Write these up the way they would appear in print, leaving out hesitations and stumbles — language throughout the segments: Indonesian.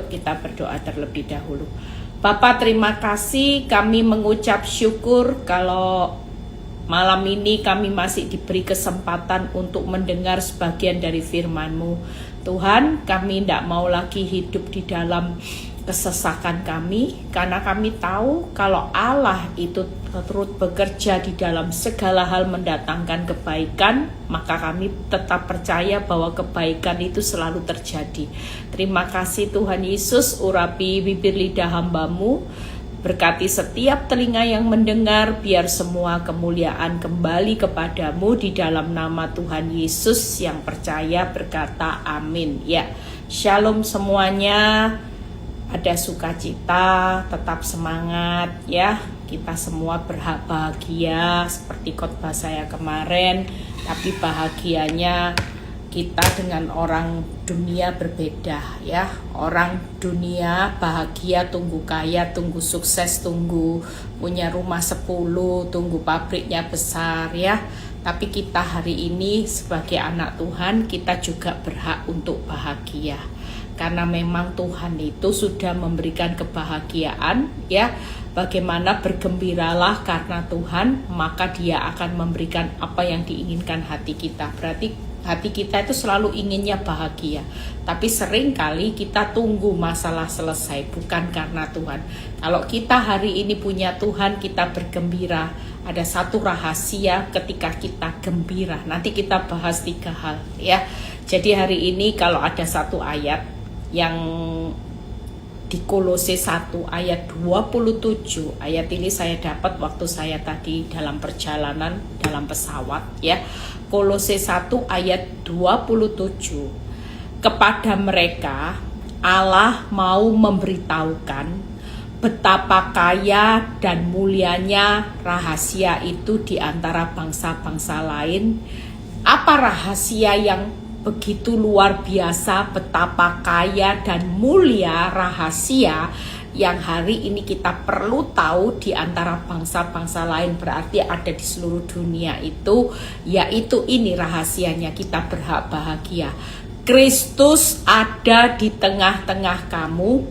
Yuk kita berdoa terlebih dahulu. Bapa, terima kasih, kami mengucap syukur kalau malam ini kami masih diberi kesempatan untuk mendengar sebagian dari firman-Mu. Tuhan, kami tidak mau lagi hidup di dalam kesesakan kami, karena kami tahu kalau Allah itu turut bekerja di dalam segala hal mendatangkan kebaikan, maka kami tetap percaya bahwa kebaikan itu selalu terjadi. Terima kasih Tuhan Yesus, urapi bibir lidah hamba-Mu, berkati setiap telinga yang mendengar, biar semua kemuliaan kembali kepadamu di dalam nama Tuhan Yesus. Yang percaya berkata amin. Ya, shalom semuanya. Ada sukacita, tetap semangat ya. Kita semua berhak bahagia seperti khotbah saya kemarin. Tapi bahagianya kita dengan orang dunia berbeda ya. Orang dunia bahagia tunggu kaya, tunggu sukses, tunggu punya rumah 10, tunggu pabriknya besar ya. Tapi kita hari ini sebagai anak Tuhan, kita juga berhak untuk bahagia. Karena memang Tuhan itu sudah memberikan kebahagiaan ya. Bagaimana bergembiralah karena Tuhan, maka Dia akan memberikan apa yang diinginkan hati kita. Berarti hati kita itu selalu inginnya bahagia. Tapi seringkali kita tunggu masalah selesai, bukan karena Tuhan. Kalau kita hari ini punya Tuhan, kita bergembira. Ada satu rahasia ketika kita gembira. Nanti kita bahas 3 hal ya. Jadi hari ini kalau ada satu ayat yang di Kolose 1 ayat 27. Ayat ini saya dapat waktu saya tadi dalam perjalanan dalam pesawat ya. Kolose 1 ayat 27. Kepada mereka Allah mau memberitahukan betapa kaya dan mulianya rahasia itu di antara bangsa-bangsa lain. Apa rahasia yang begitu luar biasa, betapa kaya dan mulia rahasia yang hari ini kita perlu tahu di antara bangsa-bangsa lain, berarti ada di seluruh dunia itu, yaitu ini rahasianya, kita berhak bahagia. Kristus ada di tengah-tengah kamu,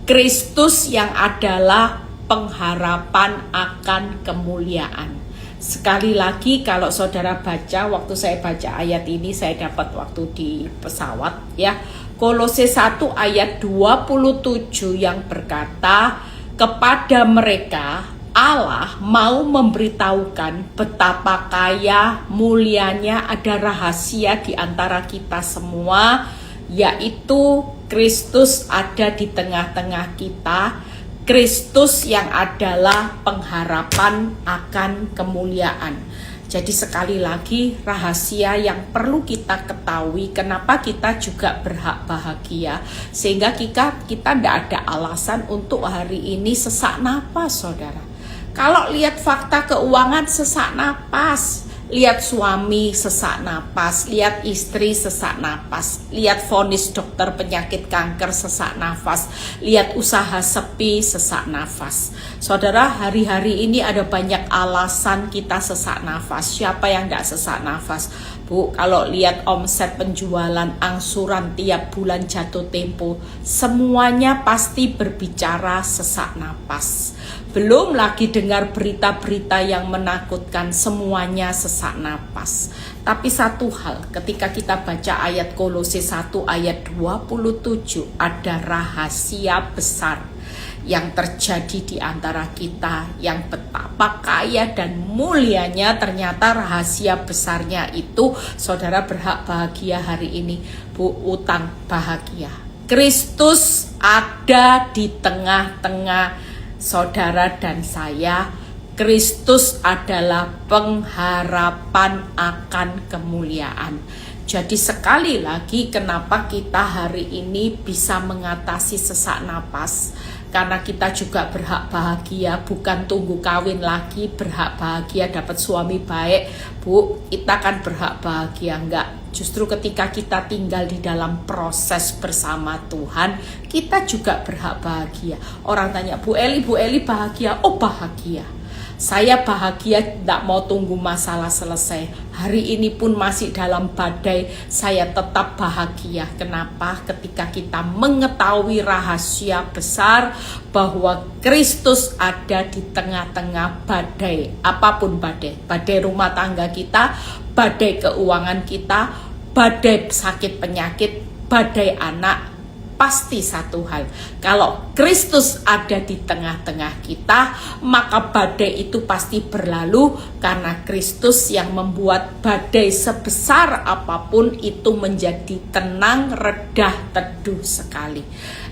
Kristus yang adalah pengharapan akan kemuliaan. Sekali lagi kalau saudara baca, waktu saya baca ayat ini saya dapat waktu di pesawat ya. Kolose 1 ayat 27 yang berkata, kepada mereka Allah mau memberitahukan betapa kaya mulianya ada rahasia di antara kita semua, yaitu Kristus ada di tengah-tengah kita. Kristus yang adalah pengharapan akan kemuliaan. Jadi sekali lagi rahasia yang perlu kita ketahui, kenapa kita juga berhak bahagia, sehingga kita tidak ada alasan untuk hari ini sesak napas, saudara. Kalau lihat fakta keuangan sesak napas, lihat suami sesak napas, lihat istri sesak napas, lihat vonis dokter penyakit kanker sesak nafas, lihat usaha sepi sesak nafas. Saudara, hari-hari ini ada banyak alasan kita sesak nafas. Siapa yang tidak sesak nafas? Bu, kalau lihat omset penjualan, angsuran tiap bulan jatuh tempo, semuanya pasti berbicara sesak napas. Belum lagi dengar berita-berita yang menakutkan, semuanya sesak napas. Tapi satu hal, ketika kita baca ayat Kolose 1 ayat 27, ada rahasia besar yang terjadi di antara kita, yang betapa kaya dan mulianya. Ternyata rahasia besarnya itu, saudara berhak bahagia hari ini. Bu, utang bahagia. Kristus ada di tengah-tengah saudara dan saya. Kristus adalah pengharapan akan kemuliaan. Jadi sekali lagi kenapa kita hari ini bisa mengatasi sesak napas, karena kita juga berhak bahagia, bukan tunggu kawin lagi berhak bahagia dapat suami baik. Bu, kita kan berhak bahagia, enggak? Justru ketika kita tinggal di dalam proses bersama Tuhan, kita juga berhak bahagia. Orang tanya, Bu Eli bahagia? Oh bahagia. Saya bahagia, tidak mau tunggu masalah selesai. Hari ini pun masih dalam badai, saya tetap bahagia. Kenapa? Ketika kita mengetahui rahasia besar bahwa Kristus ada di tengah-tengah badai. Apapun badai, badai rumah tangga kita, badai keuangan kita, badai sakit penyakit, badai anak. Pasti satu hal, kalau Kristus ada di tengah-tengah kita, maka badai itu pasti berlalu, karena Kristus yang membuat badai sebesar apapun itu menjadi tenang, redah, teduh sekali.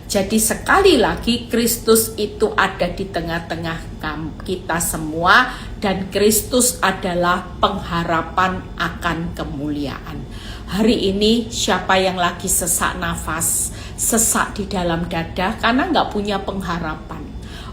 Jadi sekali lagi, Kristus itu ada di tengah-tengah kita semua, dan Kristus adalah pengharapan akan kemuliaan. Hari ini siapa yang lagi sesak nafas, sesak di dalam dada karena nggak punya pengharapan.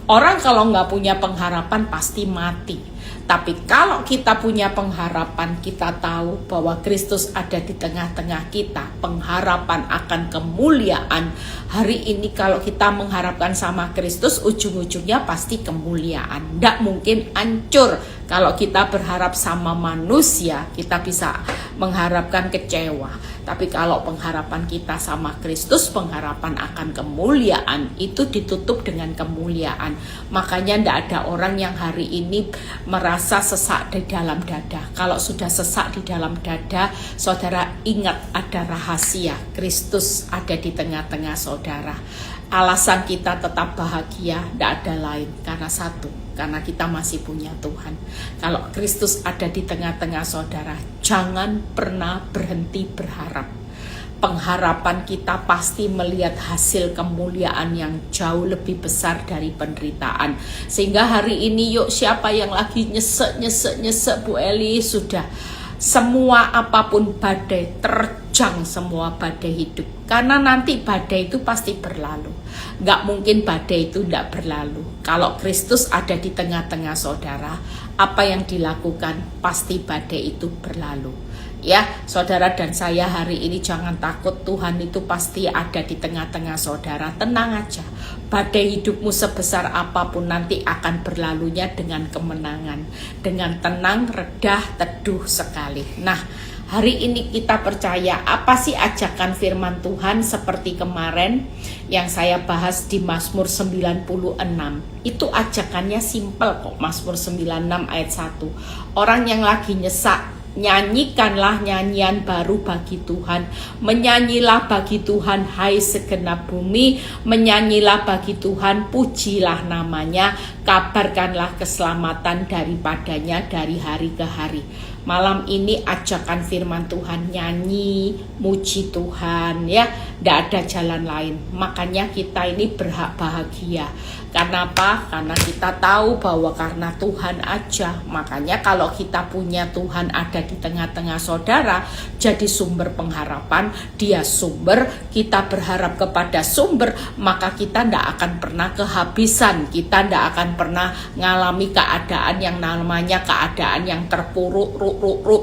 Orang kalau nggak punya pengharapan pasti mati. Tapi kalau kita punya pengharapan, kita tahu bahwa Kristus ada di tengah-tengah kita, pengharapan akan kemuliaan. Hari ini kalau kita mengharapkan sama Kristus, ujung-ujungnya pasti kemuliaan. Tidak mungkin hancur. Kalau kita berharap sama manusia, kita bisa mengharapkan kecewa. Tapi kalau pengharapan kita sama Kristus, pengharapan akan kemuliaan, itu ditutup dengan kemuliaan. Makanya tidak ada orang yang hari ini merasa sesak di dalam dada. Kalau sudah sesak di dalam dada, saudara ingat ada rahasia. Kristus ada di tengah-tengah saudara. Alasan kita tetap bahagia tidak ada lain, karena satu, karena kita masih punya Tuhan. Kalau Kristus ada di tengah-tengah saudara, jangan pernah berhenti berharap. Pengharapan kita pasti melihat hasil kemuliaan yang jauh lebih besar dari penderitaan. Sehingga hari ini yuk, siapa yang lagi nyesek Bu Eli, sudah semua apapun badai, terjang semua badai hidup. Karena nanti badai itu pasti berlalu. Gak mungkin badai itu tidak berlalu. Kalau Kristus ada di tengah-tengah saudara, apa yang dilakukan pasti badai itu berlalu. Ya, saudara dan saya hari ini jangan takut, Tuhan itu pasti ada di tengah-tengah saudara. Tenang aja, badai hidupmu sebesar apapun nanti akan berlalunya dengan kemenangan, dengan tenang, redah, teduh sekali. Nah, hari ini kita percaya apa sih ajakan firman Tuhan seperti kemarin yang saya bahas di Mazmur 96. Itu ajakannya simpel kok, Mazmur 96 ayat 1. Orang yang lagi nyesak, nyanyikanlah nyanyian baru bagi Tuhan, menyanyilah bagi Tuhan hai segenap bumi, menyanyilah bagi Tuhan, pujilah namanya, kabarkanlah keselamatan daripadanya dari hari ke hari. Malam ini ajakan firman Tuhan, nyanyi, muji Tuhan ya, tidak ada jalan lain. Makanya kita ini berhak bahagia. Karena apa? Karena kita tahu bahwa karena Tuhan aja. Makanya kalau kita punya Tuhan ada di tengah-tengah saudara, jadi sumber pengharapan, dia sumber, kita berharap kepada sumber, maka kita tidak akan pernah kehabisan. Kita tidak akan pernah ngalami keadaan yang namanya keadaan yang terpuruk,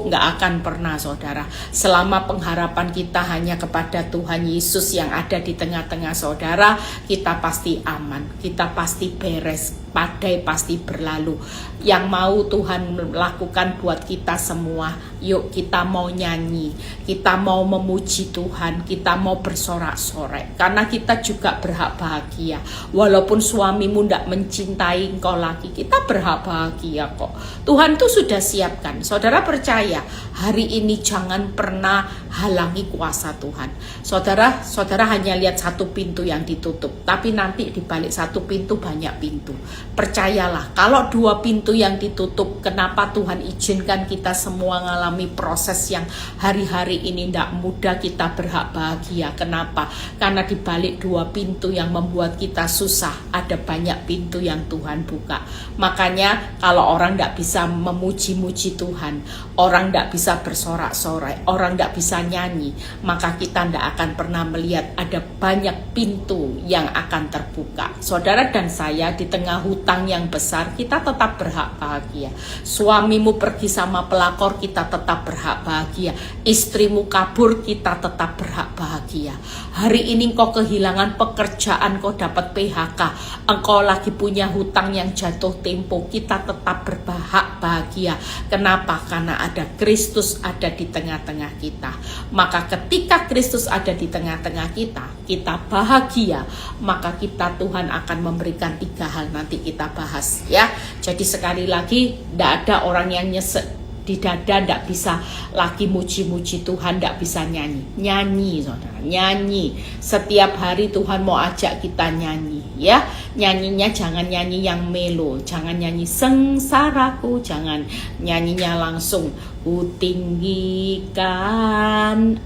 nggak akan pernah saudara. Selama pengharapan kita hanya kepada Tuhan Yesus yang ada di tengah-tengah saudara, kita pasti aman, kita pasti beres, badai pasti berlalu. Yang mau Tuhan lakukan buat kita semua, yuk kita mau nyanyi, kita mau memuji Tuhan, kita mau bersorak-sorai, karena kita juga berhak bahagia. Walaupun suamimu tidak mencintai engkau lagi, kita berhak bahagia kok. Tuhan tuh sudah siapkan. Saudara percaya, hari ini jangan pernah halangi kuasa Tuhan. Saudara hanya lihat satu pintu yang ditutup, tapi nanti di balik satu pintu banyak pintu. Percayalah, kalau dua pintu yang ditutup, kenapa Tuhan izinkan kita semua mengalami proses yang hari-hari ini tidak mudah, kita berhak bahagia. Kenapa? Karena di balik dua pintu yang membuat kita susah, ada banyak pintu yang Tuhan buka. Makanya kalau orang tidak bisa memuji-muji Tuhan, orang tidak bisa bersorak-sorai, orang tidak bisa nyanyi, maka kita tidak akan pernah melihat ada banyak pintu yang akan terbuka. Saudara dan saya di tengah hutang yang besar, kita tetap berhak bahagia. Suamimu pergi sama pelakor, kita tetap berhak bahagia. Istrimu kabur, kita tetap berhak bahagia. Hari ini kau kehilangan pekerjaan, kau dapat PHK, engkau lagi punya hutang yang jatuh tempo, kita tetap berhak bahagia. Kenapa? Karena ada Kristus ada di tengah-tengah kita. Maka ketika Kristus ada di tengah-tengah kita, kita bahagia, maka kita Tuhan akan memberikan 3 hal, nanti kita bahas ya. Jadi sekali lagi, tidak ada orang yang nyesek di dada, tidak bisa lagi muji-muji Tuhan, tidak bisa nyanyi, saudara, nyanyi. Setiap hari Tuhan mau ajak kita nyanyi ya. Nyanyinya jangan nyanyi yang melo, jangan nyanyi sengsaraku, jangan nyanyinya langsung kutinggikan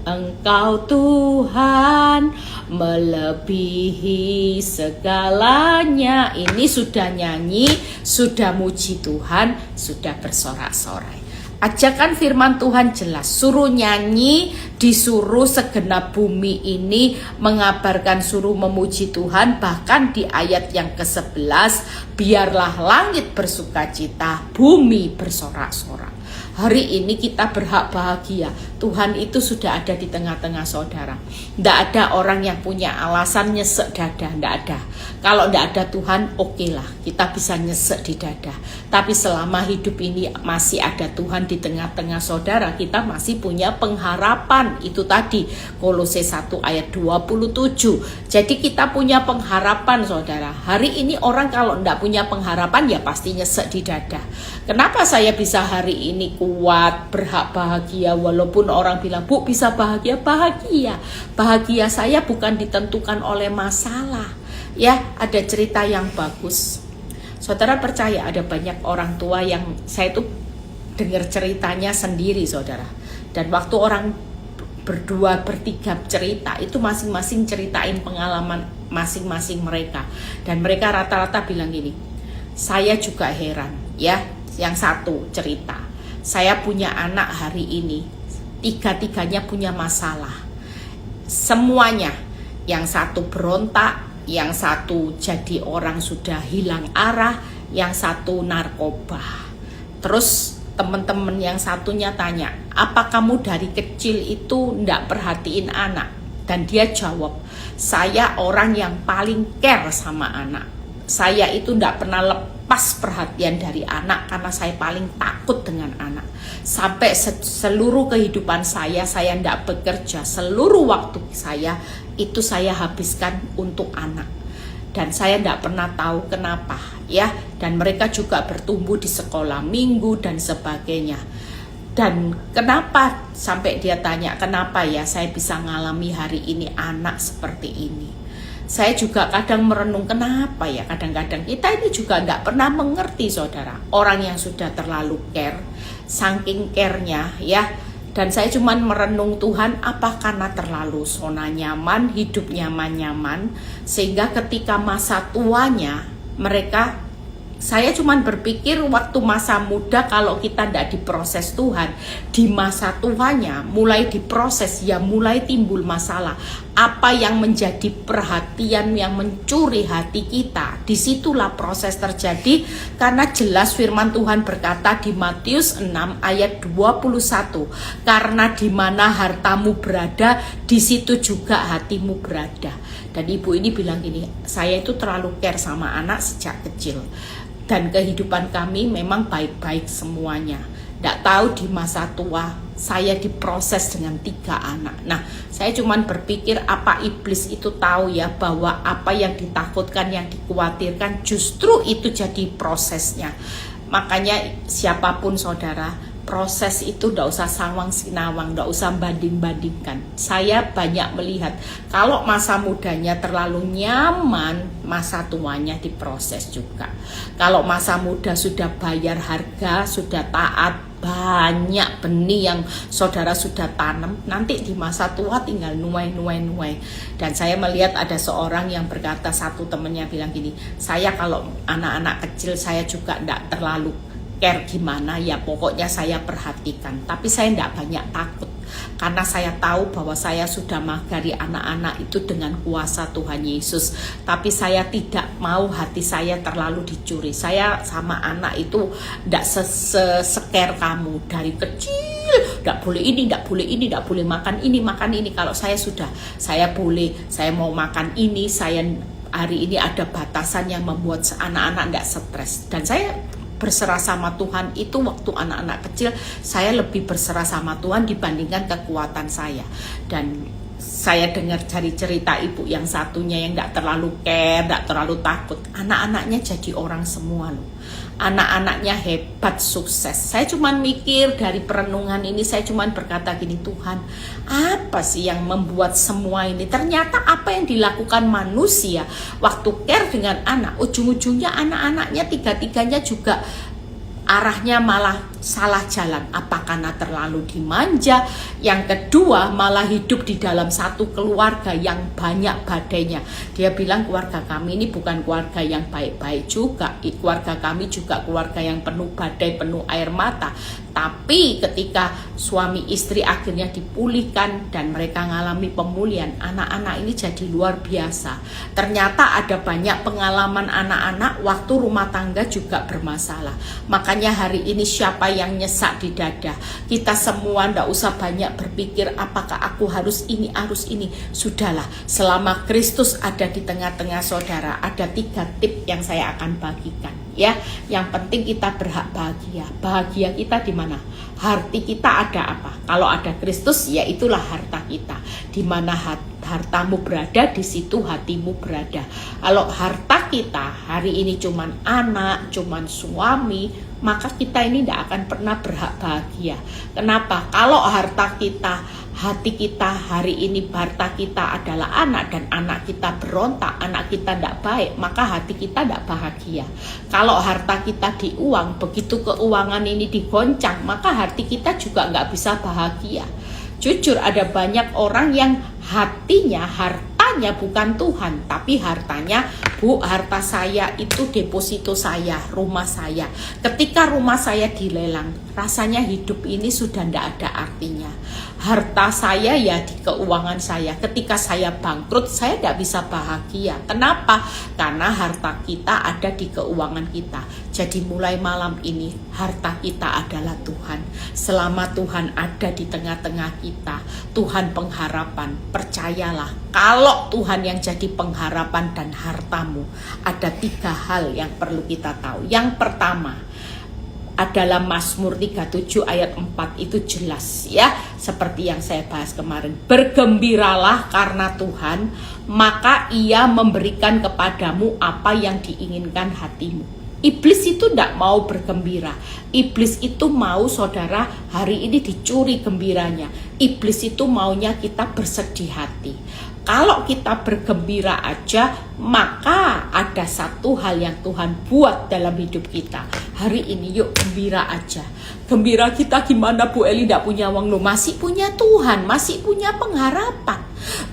Engkau Tuhan melebihi segalanya. Ini sudah nyanyi, sudah muji Tuhan, sudah bersorak-sorai. Ajakan firman Tuhan jelas, suruh nyanyi, disuruh segenap bumi ini mengabarkan, suruh memuji Tuhan. Bahkan di ayat yang ke-11, biarlah langit bersukacita, bumi bersorak-sorak. Hari ini kita berhak bahagia. Tuhan itu sudah ada di tengah-tengah saudara. Tidak ada orang yang punya alasan nyesek dada, tidak ada. Kalau tidak ada Tuhan, oke lah, kita bisa nyesek di dada. Tapi selama hidup ini masih ada Tuhan di tengah-tengah saudara, kita masih punya pengharapan. Itu tadi Kolose 1 ayat 27. Jadi kita punya pengharapan saudara. Hari ini orang kalau tidak punya pengharapan ya pasti nyesek di dada. Kenapa saya bisa hari ini kuat, berhak bahagia, walaupun orang bilang, Bu bisa bahagia? Bahagia saya bukan ditentukan oleh masalah. Ya, ada cerita yang bagus. Saudara percaya ada banyak orang tua yang saya itu dengar ceritanya sendiri saudara. Dan waktu orang berdua, bertiga cerita, itu masing-masing ceritain pengalaman masing-masing mereka. Dan mereka rata-rata bilang gini, saya juga heran ya. Yang satu cerita, saya punya anak hari ini, 3-tiganya punya masalah. Semuanya, yang satu berontak, yang satu jadi orang sudah hilang arah, yang satu narkoba. Terus teman-teman yang satunya tanya, apa kamu dari kecil itu ndak perhatiin anak? Dan dia jawab, saya orang yang paling care sama anak. Saya itu ndak pernah lepas perhatian dari anak karena saya paling takut dengan anak. Sampai seluruh kehidupan saya ndak bekerja, seluruh waktu saya itu saya habiskan untuk anak. Dan saya ndak pernah tahu kenapa ya. Dan mereka juga bertumbuh di sekolah minggu dan sebagainya. Dan kenapa, sampai dia tanya, kenapa ya saya bisa ngalami hari ini anak seperti ini. Saya juga kadang merenung kenapa ya, kadang-kadang kita ini juga nggak pernah mengerti saudara. Orang yang sudah terlalu care, saking care-nya ya. Dan saya cuman merenung Tuhan, apa karena terlalu zona nyaman, hidup nyaman-nyaman, sehingga ketika masa tuanya mereka, saya cuman berpikir waktu masa muda kalau kita tidak diproses Tuhan, di masa tuanya mulai diproses ya mulai timbul masalah. Apa yang menjadi perhatian yang mencuri hati kita, disitulah proses terjadi. Karena jelas firman Tuhan berkata di Matius 6 ayat 21, karena di mana hartamu berada, di situ juga hatimu berada. Dan ibu ini bilang gini, saya itu terlalu care sama anak sejak kecil. Dan kehidupan kami memang baik-baik semuanya. Tidak tahu di masa tua saya diproses dengan 3 anak. Nah, saya cuman berpikir apa iblis itu tahu ya bahwa apa yang ditakutkan, yang dikhawatirkan justru itu jadi prosesnya. Makanya siapapun saudara, proses itu tidak usah sawang sinawang, tidak usah banding-bandingkan. Saya banyak melihat kalau masa mudanya terlalu nyaman, masa tuanya diproses juga. Kalau masa muda sudah bayar harga, sudah taat, banyak benih yang saudara sudah tanam, nanti di masa tua tinggal nuai. Dan saya melihat ada seorang yang berkata, satu temannya bilang gini, saya kalau anak-anak kecil saya juga tidak terlalu care gimana ya, pokoknya saya perhatikan, tapi saya tidak banyak takut. Karena saya tahu bahwa saya sudah mengagari anak-anak itu dengan kuasa Tuhan Yesus. Tapi saya tidak mau hati saya terlalu dicuri. Saya sama anak itu tidak seker kamu dari kecil. Tidak boleh ini, tidak boleh ini, tidak boleh makan ini, makan ini. Kalau saya sudah, saya boleh, saya mau makan ini, saya hari ini ada batasan yang membuat anak-anak tidak stres. Dan saya berserah sama Tuhan itu waktu anak-anak kecil, saya lebih berserah sama Tuhan dibandingkan kekuatan saya. Dan saya dengar dari cerita ibu yang satunya yang tidak terlalu care, tidak terlalu takut, anak-anaknya jadi orang semua loh. Anak-anaknya hebat, sukses. Saya cuman mikir dari perenungan ini, saya cuman berkata gini, Tuhan, apa sih yang membuat semua ini? Ternyata apa yang dilakukan manusia waktu care dengan anak, ujung-ujungnya anak-anaknya tiga-tiganya juga arahnya malah salah jalan. Apa karena terlalu dimanja? Yang kedua, malah hidup di dalam satu keluarga yang banyak badainya. Dia bilang keluarga kami ini bukan keluarga yang baik-baik juga. Keluarga kami juga keluarga yang penuh badai, penuh air mata. Tapi ketika suami istri akhirnya dipulihkan dan mereka mengalami pemulihan, anak-anak ini jadi luar biasa. Ternyata ada banyak pengalaman anak-anak waktu rumah tangga juga bermasalah. Makanya hari ini siapa yang nyesak di dada? Kita semua ndak usah banyak berpikir apakah aku harus ini, harus ini. Sudahlah, selama Kristus ada di tengah-tengah saudara, ada 3 tip yang saya akan bagikan. Ya, yang penting kita berhak bahagia. Bahagia kita di mana? Hati kita ada apa? Kalau ada Kristus, ya itulah harta kita. Di mana hartamu berada, di situ hatimu berada. Kalau harta kita hari ini cuman anak, cuman suami, maka kita ini tidak akan pernah berhak bahagia. Kenapa? Kalau harta kita, hati kita hari ini, harta kita adalah anak, dan anak kita berontak, anak kita tidak baik, maka hati kita tidak bahagia. Kalau harta kita di uang, begitu keuangan ini digoncang, maka hati kita juga nggak bisa bahagia. Jujur, ada banyak orang yang hatinya, hartanya bukan Tuhan, tapi hartanya, Bu, harta saya itu deposito saya, rumah saya. Ketika rumah saya dilelang, rasanya hidup ini sudah tidak ada artinya. Harta saya ya di keuangan saya. Ketika saya bangkrut, saya tidak bisa bahagia. Kenapa? Karena harta kita ada di keuangan kita. Jadi mulai malam ini, harta kita adalah Tuhan. Selama Tuhan ada di tengah-tengah kita, Tuhan pengharapan. Percayalah, kalau Tuhan yang jadi pengharapan dan hartamu, ada 3 hal yang perlu kita tahu. Yang pertama adalah Mazmur 37 ayat 4, itu jelas ya, seperti yang saya bahas kemarin. Bergembiralah karena Tuhan, maka Ia memberikan kepadamu apa yang diinginkan hatimu. Iblis itu tidak mau bergembira. Iblis itu mau saudara hari ini dicuri gembiranya. Iblis itu maunya kita bersedih hati. Kalau kita bergembira aja, maka ada satu hal yang Tuhan buat dalam hidup kita. Hari ini yuk gembira aja. Gembira kita gimana, Bu Eli? Tidak punya uang loh, masih punya Tuhan, masih punya pengharapan.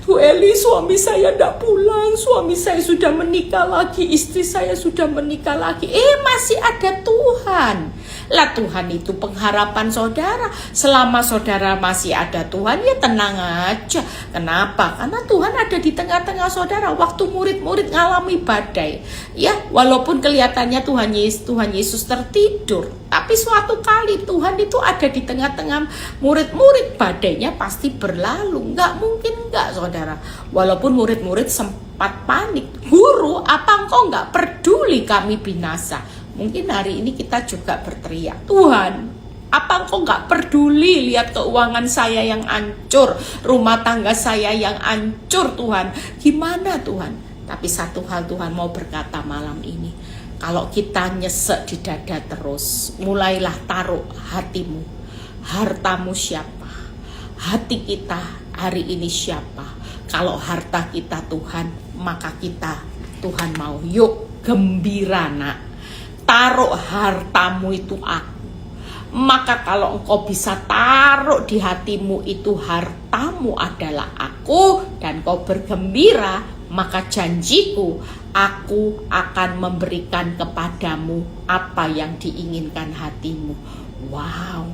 Bu Eli, suami saya tidak pulang, suami saya sudah menikah lagi, istri saya sudah menikah lagi. Masih ada Tuhan. Lah Tuhan itu pengharapan saudara. Selama saudara masih ada Tuhan, ya tenang aja. Kenapa? Karena Tuhan ada di tengah-tengah saudara. Waktu murid-murid ngalami badai, ya walaupun kelihatannya Tuhan Yesus tertidur, tapi suatu kali Tuhan itu ada di tengah-tengah murid-murid. Badainya pasti berlalu. Nggak mungkin nggak saudara. Walaupun murid-murid sempat panik, Guru, apa engkau nggak peduli kami binasa? Mungkin hari ini kita juga berteriak, Tuhan, apa engkau nggak peduli lihat keuangan saya yang hancur, rumah tangga saya yang hancur, Tuhan? Gimana Tuhan? Tapi satu hal Tuhan mau berkata malam ini, kalau kita nyesek di dada terus, mulailah taruh hatimu. Hartamu siapa? Hati kita hari ini siapa? Kalau harta kita Tuhan, maka kita Tuhan mau, yuk gembira nak. Taruh hartamu itu aku. Maka kalau engkau bisa taruh di hatimu itu hartamu adalah aku, dan kau bergembira, maka janjiku, aku akan memberikan kepadamu apa yang diinginkan hatimu. Wow,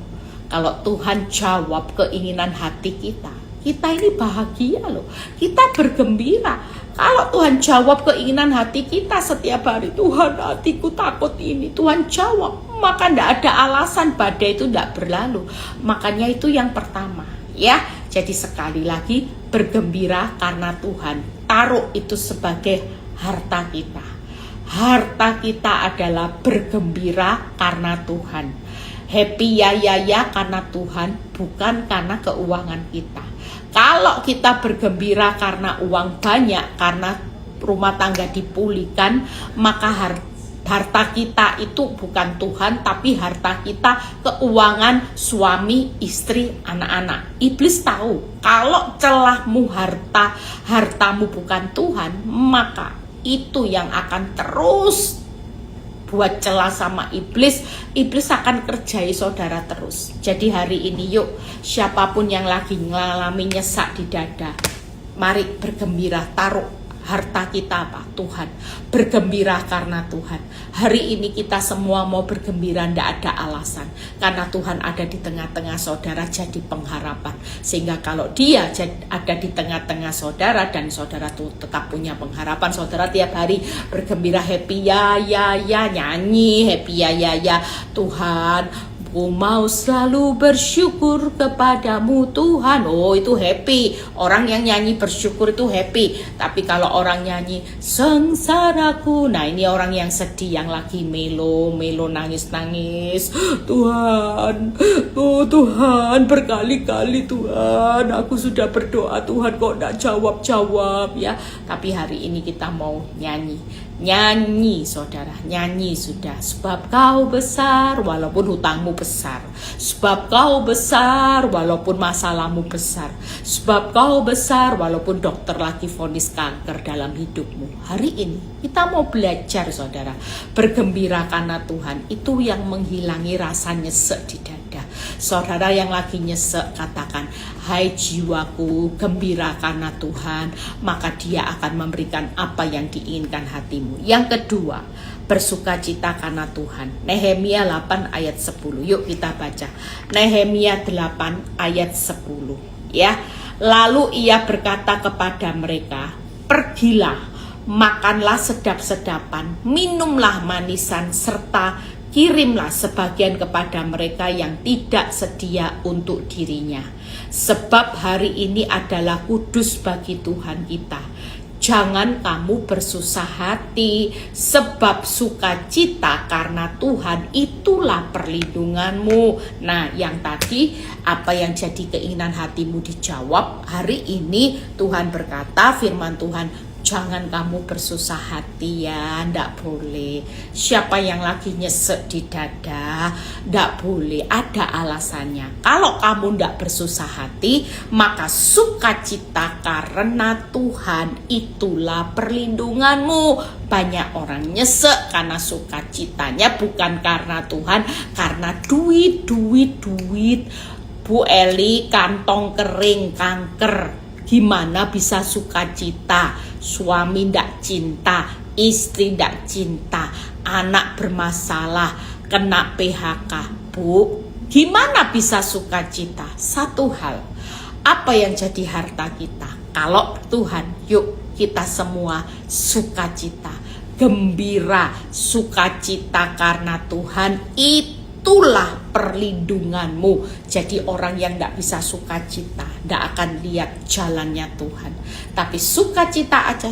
Kalau Tuhan jawab keinginan hati kita, kita ini bahagia loh. Kita bergembira. Kalau Tuhan jawab keinginan hati kita setiap hari, Tuhan hatiku takut ini, Tuhan jawab, maka tidak ada alasan badai itu tidak berlalu. Makanya itu yang pertama ya. Jadi sekali lagi, bergembira karena Tuhan. Taruh itu sebagai harta kita. Harta kita adalah bergembira karena Tuhan. Happy ya karena Tuhan, bukan karena keuangan kita. Kalau kita bergembira karena uang banyak, karena rumah tangga dipulihkan, maka harta kita itu bukan Tuhan, tapi harta kita keuangan suami, istri, anak-anak. Iblis tahu kalau celahmu hartamu bukan Tuhan, maka itu yang akan terus buat celah sama iblis. Iblis akan kerjai saudara terus. Jadi hari ini yuk, siapapun yang lagi ngalami nyesak di dada, mari bergembira, taruh harta kita apa? Tuhan. Bergembira karena Tuhan. Hari ini kita semua mau bergembira, tidak ada alasan. Karena Tuhan ada di tengah-tengah saudara, jadi pengharapan. Sehingga kalau dia ada di tengah-tengah saudara, dan saudara tuh tetap punya pengharapan, saudara tiap hari bergembira, happy ya, nyanyi, happy ya, Tuhan, aku mau selalu bersyukur kepadamu Tuhan. Oh, itu happy. Orang yang nyanyi bersyukur itu happy. Tapi kalau orang nyanyi sengsaraku, nah ini orang yang sedih, yang lagi melo, nangis. Tuhan, oh Tuhan, berkali-kali Tuhan, aku sudah berdoa, Tuhan kok tidak jawab ya. Tapi hari ini kita mau nyanyi saudara, nyanyi sudah. Sebab kau besar walaupun hutangmu besar, sebab kau besar walaupun masalahmu besar, sebab kau besar walaupun dokter lagi vonis kanker dalam hidupmu. Hari ini kita mau belajar saudara, bergembira karena Tuhan. Itu yang menghilangi rasa nyesek di dada. Saudara yang lagi nyesek, katakan, hai jiwaku, gembira karena Tuhan, maka Dia akan memberikan apa yang diinginkan hatimu. Yang kedua, bersukacita karena Tuhan. Nehemia 8 ayat 10. Yuk kita baca. Nehemia 8 ayat 10 ya. Lalu ia berkata kepada mereka, pergilah, makanlah sedap-sedapan, minumlah manisan, serta kirimlah sebagian kepada mereka yang tidak sedia untuk dirinya. Sebab hari ini adalah kudus bagi Tuhan kita. Jangan kamu bersusah hati, sebab sukacita karena Tuhan itulah perlindunganmu. Nah, yang tadi apa yang jadi keinginan hatimu dijawab. Hari ini Tuhan berkata, firman Tuhan, jangan kamu bersusah hati ya, ndak boleh. Siapa yang lagi nyesek di dada, ndak boleh, ada alasannya. Kalau kamu ndak bersusah hati, maka sukacita karena Tuhan itulah perlindunganmu. Banyak orang nyesek karena sukacitanya bukan karena Tuhan, karena duit. Bu Eli kantong kering, kanker. Gimana bisa sukacita? Suami ndak cinta, istri ndak cinta, anak bermasalah, kena PHK. Bu, gimana bisa sukacita? Satu hal, apa yang jadi harta kita? Kalau Tuhan, yuk kita semua sukacita, gembira, sukacita karena Tuhan itulah perlindunganmu. Jadi orang yang tidak bisa sukacita tidak akan lihat jalannya Tuhan. Tapi sukacita aja,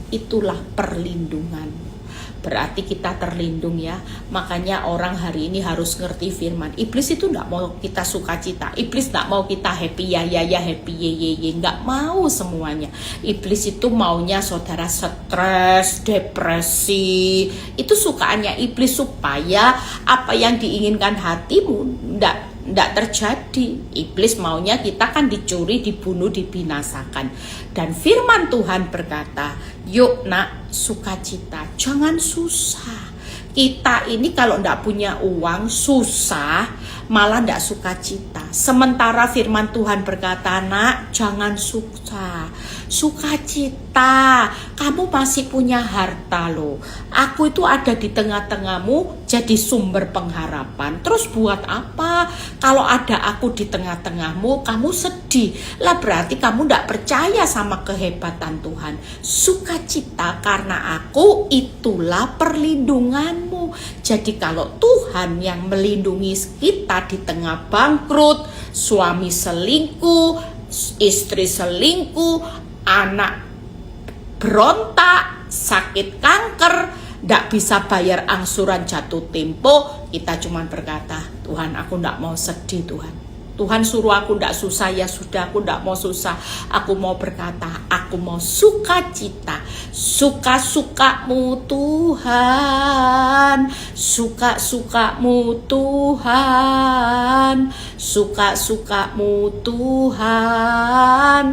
itulah perlindunganmu. Berarti kita terlindung ya. Makanya orang hari ini harus ngerti firman. Iblis itu tidak mau kita sukacita. Iblis tidak mau kita happy ya, happy ye. Nggak mau semuanya. Iblis itu maunya saudara stres, depresi. Itu sukaannya iblis, supaya apa yang diinginkan hatimu tidak terjadi. Iblis maunya kita kan dicuri, dibunuh, dibinasakan. Dan firman Tuhan berkata, yuk nak, sukacita, jangan susah. Kita ini kalau tidak punya uang, susah, malah tidak sukacita. Sementara firman Tuhan berkata, nak, jangan susah, Sukacita, kamu masih punya harta loh. Aku itu ada di tengah-tengahmu jadi sumber pengharapan. Terus buat apa? Kalau ada aku di tengah-tengahmu, kamu sedih. Lah berarti kamu tidak percaya sama kehebatan Tuhan. Sukacita karena aku itulah perlindunganmu. Jadi kalau Tuhan yang melindungi kita di tengah bangkrut, suami selingkuh, istri selingkuh, anak berontak, sakit kanker, tidak bisa bayar angsuran jatuh tempo, kita cuma berkata, Tuhan aku tidak mau sedih Tuhan. Tuhan suruh aku tidak susah, ya sudah aku tidak mau susah. Aku mau berkata, aku mau sukacita. Suka-sukamu Tuhan, suka-sukamu Tuhan, suka-sukamu Tuhan.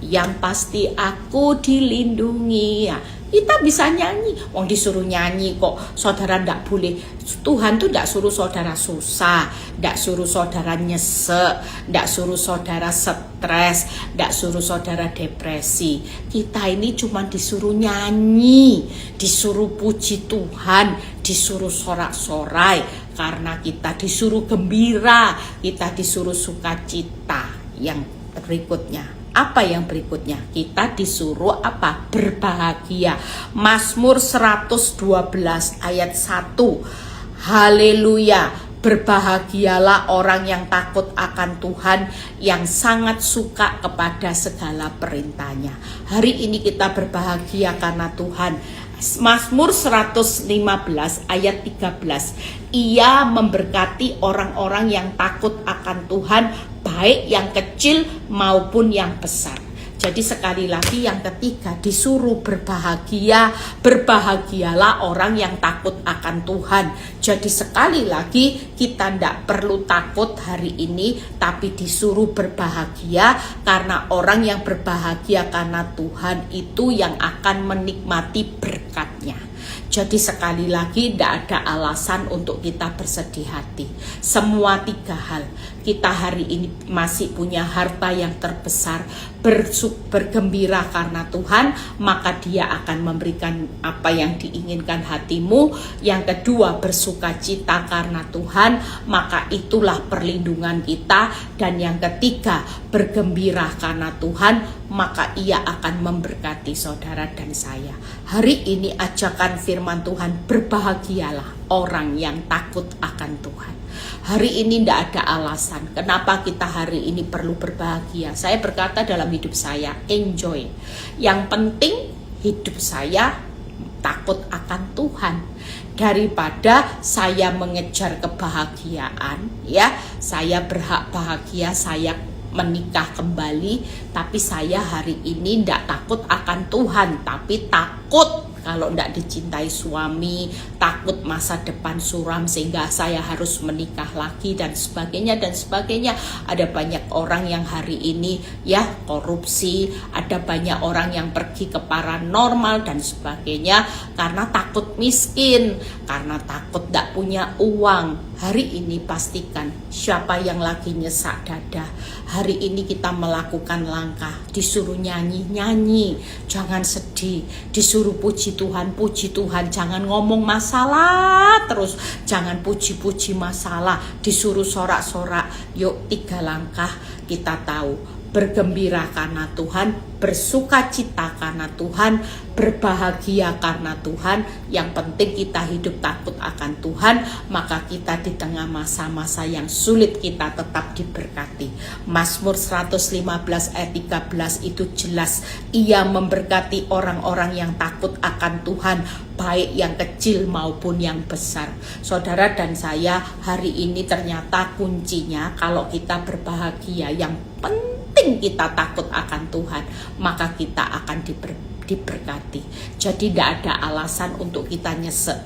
Yang pasti aku dilindungi ya. Kita bisa nyanyi, wong disuruh nyanyi kok. Saudara ndak boleh. Tuhan tuh ndak suruh saudara susah, ndak suruh saudara nyesek, ndak suruh saudara stres, ndak suruh saudara depresi. Kita ini cuma disuruh nyanyi, disuruh puji Tuhan, disuruh sorak-sorai, karena kita disuruh gembira, kita disuruh sukacita. Yang berikutnya, apa yang berikutnya? Kita disuruh apa? Berbahagia. Mazmur 112 ayat 1. Haleluya. Berbahagialah orang yang takut akan Tuhan, yang sangat suka kepada segala perintahnya. Hari ini kita berbahagia karena Tuhan. Mazmur 115 ayat 13. Ia memberkati orang-orang yang takut akan Tuhan, baik yang kecil maupun yang besar. Jadi sekali lagi yang ketiga, disuruh berbahagia. Berbahagialah orang yang takut akan Tuhan. Jadi sekali lagi kita tidak perlu takut hari ini, tapi disuruh berbahagia, karena orang yang berbahagia karena Tuhan itu yang akan menikmati berkatnya. Jadi sekali lagi tidak ada alasan untuk kita bersedih hati. Semua tiga hal. Kita hari ini masih punya harta yang terbesar, bergembira karena Tuhan, maka Dia akan memberikan apa yang diinginkan hatimu. Yang kedua, bersukacita karena Tuhan, maka itulah perlindungan kita. Dan yang ketiga, bergembira karena Tuhan, maka Ia akan memberkati saudara dan saya. Hari ini ajakan firman Tuhan, berbahagialah orang yang takut akan Tuhan. Hari ini tidak ada alasan kenapa kita hari ini perlu berbahagia. Saya berkata dalam hidup saya, enjoy. Yang penting hidup saya takut akan Tuhan. Daripada saya mengejar kebahagiaan, ya, saya berhak bahagia, saya menikah kembali, tapi saya hari ini tidak takut akan Tuhan, tapi takut kalau tidak dicintai suami, takut masa depan suram sehingga saya harus menikah lagi dan sebagainya dan sebagainya. Ada banyak orang yang hari ini ya korupsi, ada banyak orang yang pergi ke paranormal dan sebagainya karena takut miskin, karena takut tidak punya uang. Hari ini pastikan siapa yang lagi nyesak dada, hari ini kita melakukan langkah, disuruh nyanyi-nyanyi, jangan sedih, disuruh puji Tuhan, jangan ngomong masalah terus, jangan puji-puji masalah, disuruh sorak-sorak. Yuk 3 langkah kita tahu. Bergembira karena Tuhan, bersukacita karena Tuhan, berbahagia karena Tuhan. Yang penting kita hidup takut akan Tuhan, maka kita di tengah masa-masa yang sulit kita tetap diberkati. Mazmur 115 ayat 13 itu jelas, Ia memberkati orang-orang yang takut akan Tuhan, baik yang kecil maupun yang besar. Saudara dan saya, hari ini ternyata kuncinya kalau kita berbahagia, yang penting kita takut akan Tuhan, maka kita akan diberkati. Jadi tidak ada alasan untuk kita nyesek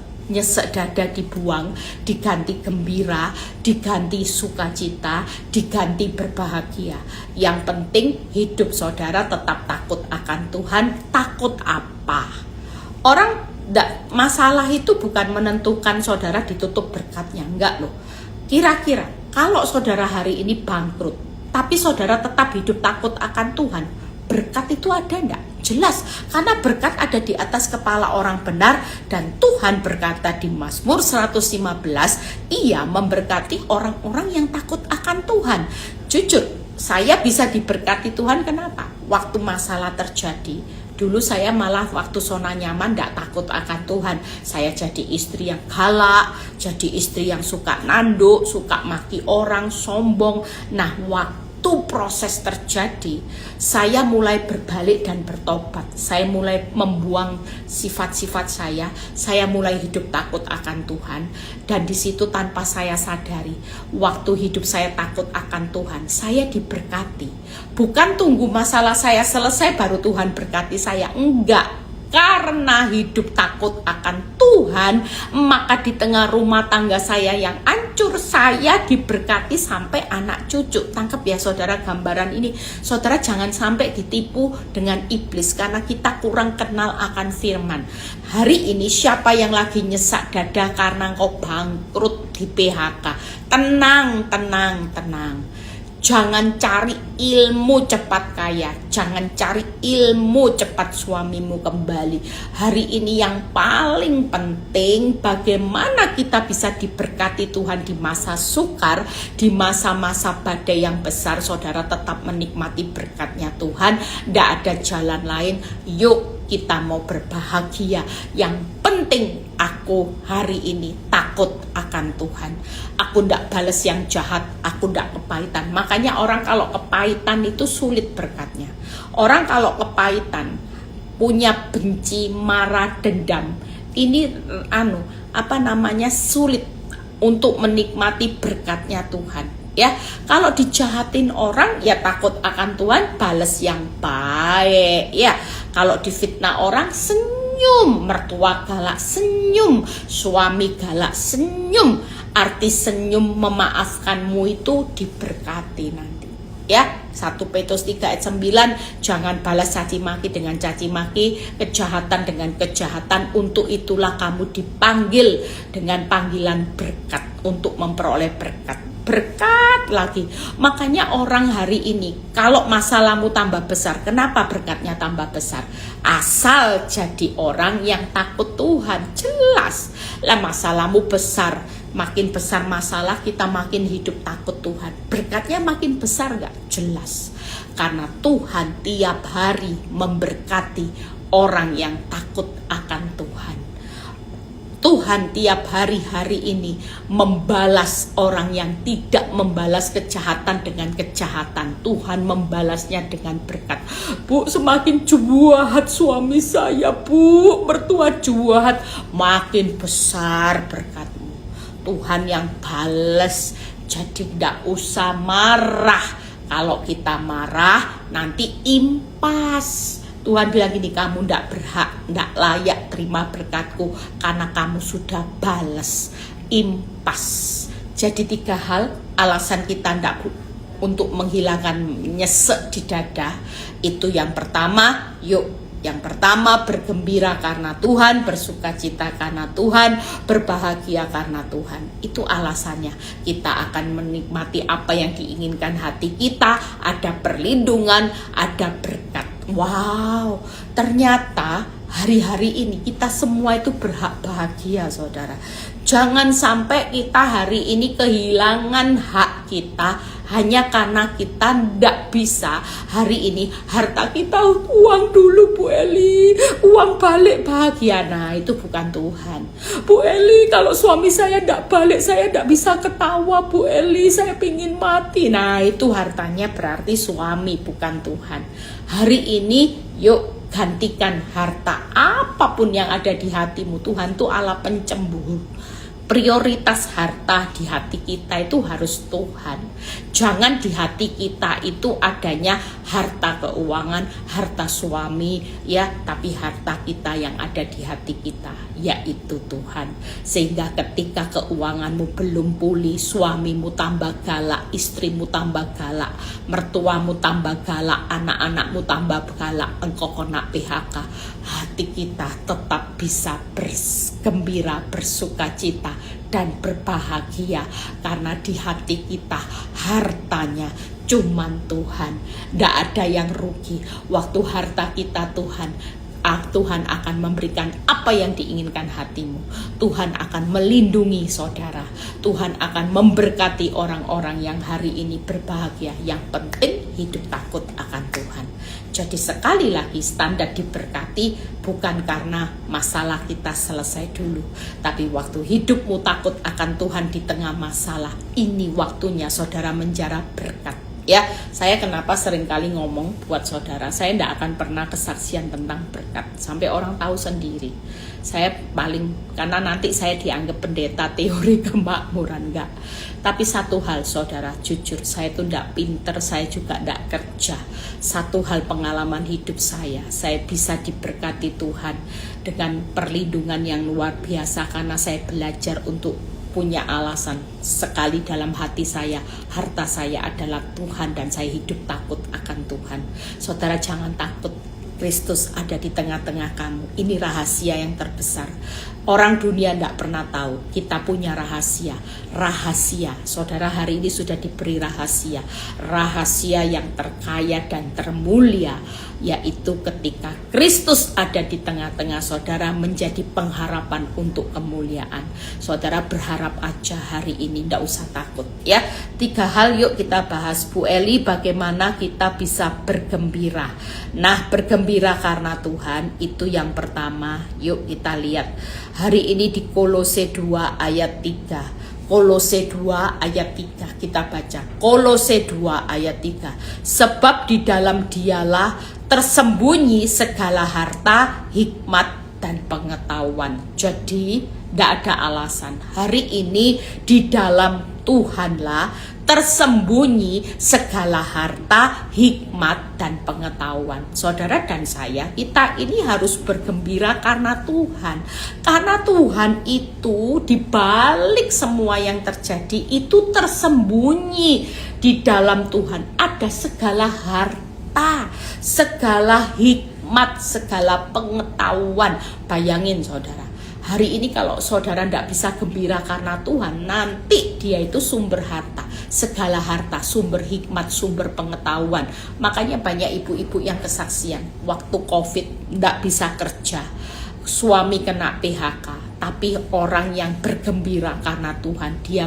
dada dibuang, diganti gembira, diganti sukacita, diganti berbahagia. Yang penting hidup saudara tetap takut akan Tuhan. Takut apa? Masalah itu bukan menentukan saudara ditutup berkatnya, enggak loh. Kira-kira kalau saudara hari ini bangkrut, tapi saudara tetap hidup takut akan Tuhan, berkat itu ada enggak? Jelas, karena berkat ada di atas kepala orang benar, dan Tuhan berkata di Mazmur 115, Ia memberkati orang-orang yang takut akan Tuhan. Jujur, saya bisa diberkati Tuhan kenapa? Waktu masalah terjadi, dulu saya malah waktu zona nyaman gak takut akan Tuhan. Saya jadi istri yang galak, jadi istri yang suka nanduk, suka maki orang, sombong. Nah, waktu proses terjadi, saya mulai berbalik dan bertobat. Saya mulai membuang sifat-sifat saya mulai hidup takut akan Tuhan. Dan di situ tanpa saya sadari, waktu hidup saya takut akan Tuhan, saya diberkati. Bukan tunggu masalah saya selesai baru Tuhan berkati saya, enggak. Karena hidup takut akan Tuhan, maka di tengah rumah tangga saya yang hancur, saya diberkati sampai anak cucu. Tangkap ya saudara gambaran ini. Saudara jangan sampai ditipu dengan iblis, karena kita kurang kenal akan firman. Hari ini siapa yang lagi nyesak dada karena engkau bangkrut di PHK? Tenang, tenang, tenang. Jangan cari ilmu cepat kaya, jangan cari ilmu cepat suamimu kembali. Hari ini yang paling penting, bagaimana kita bisa diberkati Tuhan di masa sukar, di masa-masa badai yang besar. Saudara tetap menikmati berkatnya Tuhan, tidak ada jalan lain. Yuk kita mau berbahagia. Yang penting aku hari ini takut akan Tuhan. Aku tidak balas yang jahat, aku tidak kepahitan. Makanya orang kalau kepahitan itu sulit berkatnya. Orang kalau kepahitan, punya benci, marah, dendam, ini sulit untuk menikmati berkatnya Tuhan. Ya, kalau dijahatin orang ya takut akan Tuhan, balas yang baik. Ya, kalau difitnah orang senyum, mertua galak senyum, suami galak senyum. Arti senyum memaafkanmu itu diberkati nanti. Ya, 1 Petrus 3 ayat 9, jangan balas caci maki dengan caci maki, kejahatan dengan kejahatan. Untuk itulah kamu dipanggil dengan panggilan berkat untuk memperoleh berkat. Berkat lagi. Makanya orang hari ini kalau masalahmu tambah besar, kenapa berkatnya tambah besar? Asal jadi orang yang takut Tuhan. Jelas lah, masalahmu besar, makin besar masalah kita makin hidup takut Tuhan. Berkatnya makin besar gak? Jelas. Karena Tuhan tiap hari memberkati orang yang takut akan Tuhan. Tuhan tiap hari ini membalas orang yang tidak membalas kejahatan dengan kejahatan. Tuhan membalasnya dengan berkat. Bu, semakin jahat suami saya, Bu, mertua jahat, makin besar berkatmu. Tuhan yang balas. Jadi tidak usah marah. Kalau kita marah nanti impas. Tuhan bilang gini, kamu tidak berhak, tidak layak terima berkatku karena kamu sudah balas, impas. Jadi 3 hal alasan kita tidak untuk menghilangkan nyesek di dada. Itu yang pertama, yang pertama bergembira karena Tuhan, bersukacita karena Tuhan, berbahagia karena Tuhan. Itu alasannya. Kita akan menikmati apa yang diinginkan hati kita, ada perlindungan, ada berkat. Wow, ternyata hari-hari ini kita semua itu berhak bahagia, saudara. Jangan sampai kita hari ini kehilangan hak kita hanya karena kita tidak bisa hari ini. Harta kita uang dulu Bu Eli, uang balik bahagia. Nah itu bukan Tuhan. Bu Eli, kalau suami saya tidak balik, saya tidak bisa ketawa Bu Eli, saya pingin mati. Nah itu hartanya berarti suami, bukan Tuhan. Hari ini yuk gantikan harta apapun yang ada di hatimu. Tuhan tuh Allah pencemburu. Prioritas harta di hati kita itu harus Tuhan. Jangan di hati kita itu adanya harta keuangan, harta suami, ya, tapi harta kita yang ada di hati kita, yaitu Tuhan. Sehingga ketika keuanganmu belum pulih, suamimu tambah galak, istrimu tambah galak, mertuamu tambah galak, anak-anakmu tambah galak, engkau kena PHK, hati kita tetap bisa bersih. bergembira, bersukacita, dan berbahagia. Karena di hati kita hartanya cuman Tuhan. Tidak ada yang rugi. Waktu harta kita Tuhan akan memberikan apa yang diinginkan hatimu. Tuhan akan melindungi saudara. Tuhan akan memberkati orang-orang yang hari ini berbahagia. Yang penting hidup takut akan Tuhan. Jadi sekali lagi, standar diberkati bukan karena masalah kita selesai dulu, tapi waktu hidupmu takut akan Tuhan di tengah masalah, ini waktunya saudara menjarah berkat. Ya, saya kenapa seringkali ngomong buat saudara, saya tidak akan pernah kesaksian tentang berkat sampai orang tahu sendiri. Saya karena nanti saya dianggap pendeta teori kemakmuran, enggak. Tapi satu hal saudara, jujur saya itu tidak pinter, saya juga tidak kerja. Satu hal pengalaman hidup saya bisa diberkati Tuhan dengan perlindungan yang luar biasa karena saya belajar untuk punya alasan sekali dalam hati saya, harta saya adalah Tuhan dan saya hidup takut akan Tuhan. Saudara jangan takut, Kristus ada di tengah-tengah kamu. Ini rahasia yang terbesar. Orang dunia tidak pernah tahu, kita punya rahasia. Rahasia, saudara hari ini sudah diberi rahasia. Rahasia yang terkaya dan termulia, yaitu ketika Kristus ada di tengah-tengah saudara menjadi pengharapan untuk kemuliaan. Saudara berharap aja hari ini, tidak usah takut ya. 3 hal yuk kita bahas. Bu Eli, bagaimana kita bisa bergembira. Nah, bergembira karena Tuhan itu yang pertama. Yuk kita lihat hari ini di Kolose 2 ayat 3. Kolose 2 ayat 3 kita baca. Kolose 2 ayat 3. Sebab di dalam Dialah tersembunyi segala harta, hikmat, dan pengetahuan. Jadi tidak ada alasan. Hari ini di dalam Tuhanlah tersembunyi segala harta, hikmat, dan pengetahuan. Saudara dan saya, kita ini harus bergembira karena Tuhan. Karena Tuhan itu dibalik semua yang terjadi itu tersembunyi. Di dalam Tuhan ada segala harta, segala hikmat, segala pengetahuan. Bayangin saudara, hari ini kalau saudara tidak bisa gembira karena Tuhan, nanti dia itu sumber harta, segala harta, sumber hikmat, sumber pengetahuan. Makanya banyak ibu-ibu yang kesaksian waktu COVID tidak bisa kerja, suami kena PHK, tapi orang yang bergembira karena Tuhan, dia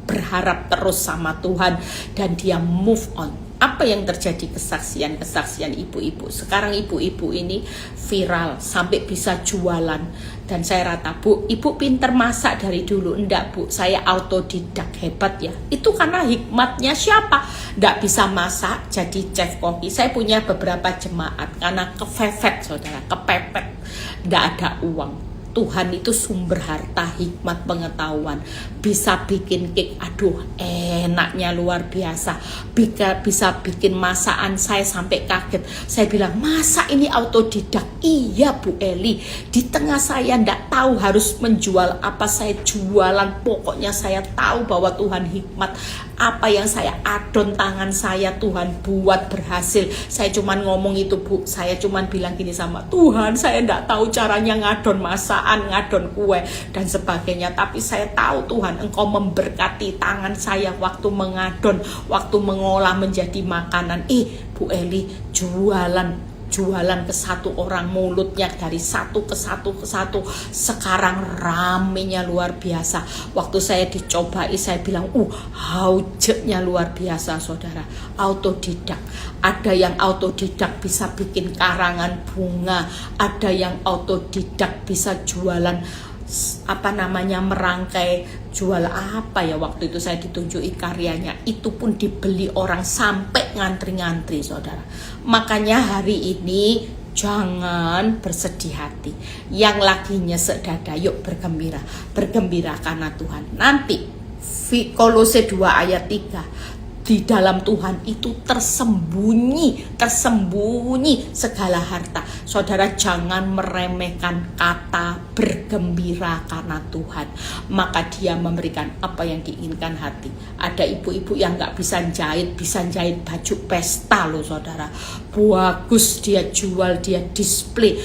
berharap terus sama Tuhan dan dia move on. Apa yang terjadi? Kesaksian ibu-ibu. Sekarang ibu-ibu ini viral sampai bisa jualan. Dan saya rata, Bu, ibu pinter masak dari dulu. Enggak, Bu, saya autodidak. Hebat ya. Itu karena hikmatnya siapa? Enggak bisa masak jadi chef koki. Saya punya beberapa jemaat karena kepepet saudara, kepepet. Enggak ada uang. Tuhan itu sumber harta, hikmat, pengetahuan. Bisa bikin cake, aduh enaknya luar biasa. Bisa bikin masakan, saya sampai kaget. Saya bilang, masa ini autodidak? Iya Bu Eli, di tengah saya ndak tahu harus menjual apa, saya jualan. Pokoknya saya tahu bahwa Tuhan hikmat. Apa yang saya adon tangan saya, Tuhan buat berhasil. Saya cuman ngomong itu Bu, saya cuman bilang gini sama Tuhan, saya ndak tahu caranya ngadon masakan, ngadon kue dan sebagainya, tapi saya tahu Tuhan Engkau memberkati tangan saya waktu mengadon, waktu mengolah menjadi makanan. Bu Eli jualan ke satu orang, mulutnya dari satu ke satu sekarang ramenya luar biasa. Waktu saya dicobai, saya bilang haujeknya luar biasa saudara. Autodidak, ada yang autodidak bisa bikin karangan bunga, ada yang autodidak bisa jualan merangkai, jual apa ya, waktu itu saya ditunjuki karyanya, itu pun dibeli orang sampai ngantri-ngantri saudara. Makanya hari ini jangan bersedih hati, yang lagi nyesek dada, yuk bergembira karena Tuhan. Nanti Kolose 2 ayat 3, Di dalam Tuhan itu tersembunyi segala harta. Saudara, jangan meremehkan kata bergembira karena Tuhan. Maka Dia memberikan apa yang diinginkan hati. Ada ibu-ibu yang gak bisa jahit baju pesta loh saudara. Bagus dia jual, dia display.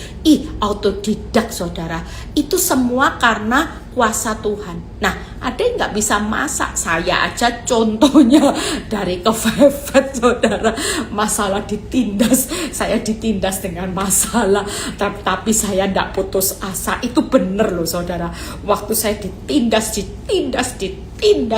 Autodidak saudara. Itu semua karena kuasa Tuhan. Nah, ada yang nggak bisa masak. Saya aja contohnya dari kepepet saudara. Masalah ditindas, saya ditindas dengan masalah, tapi saya nggak putus asa. Itu bener loh saudara. Waktu saya ditindas,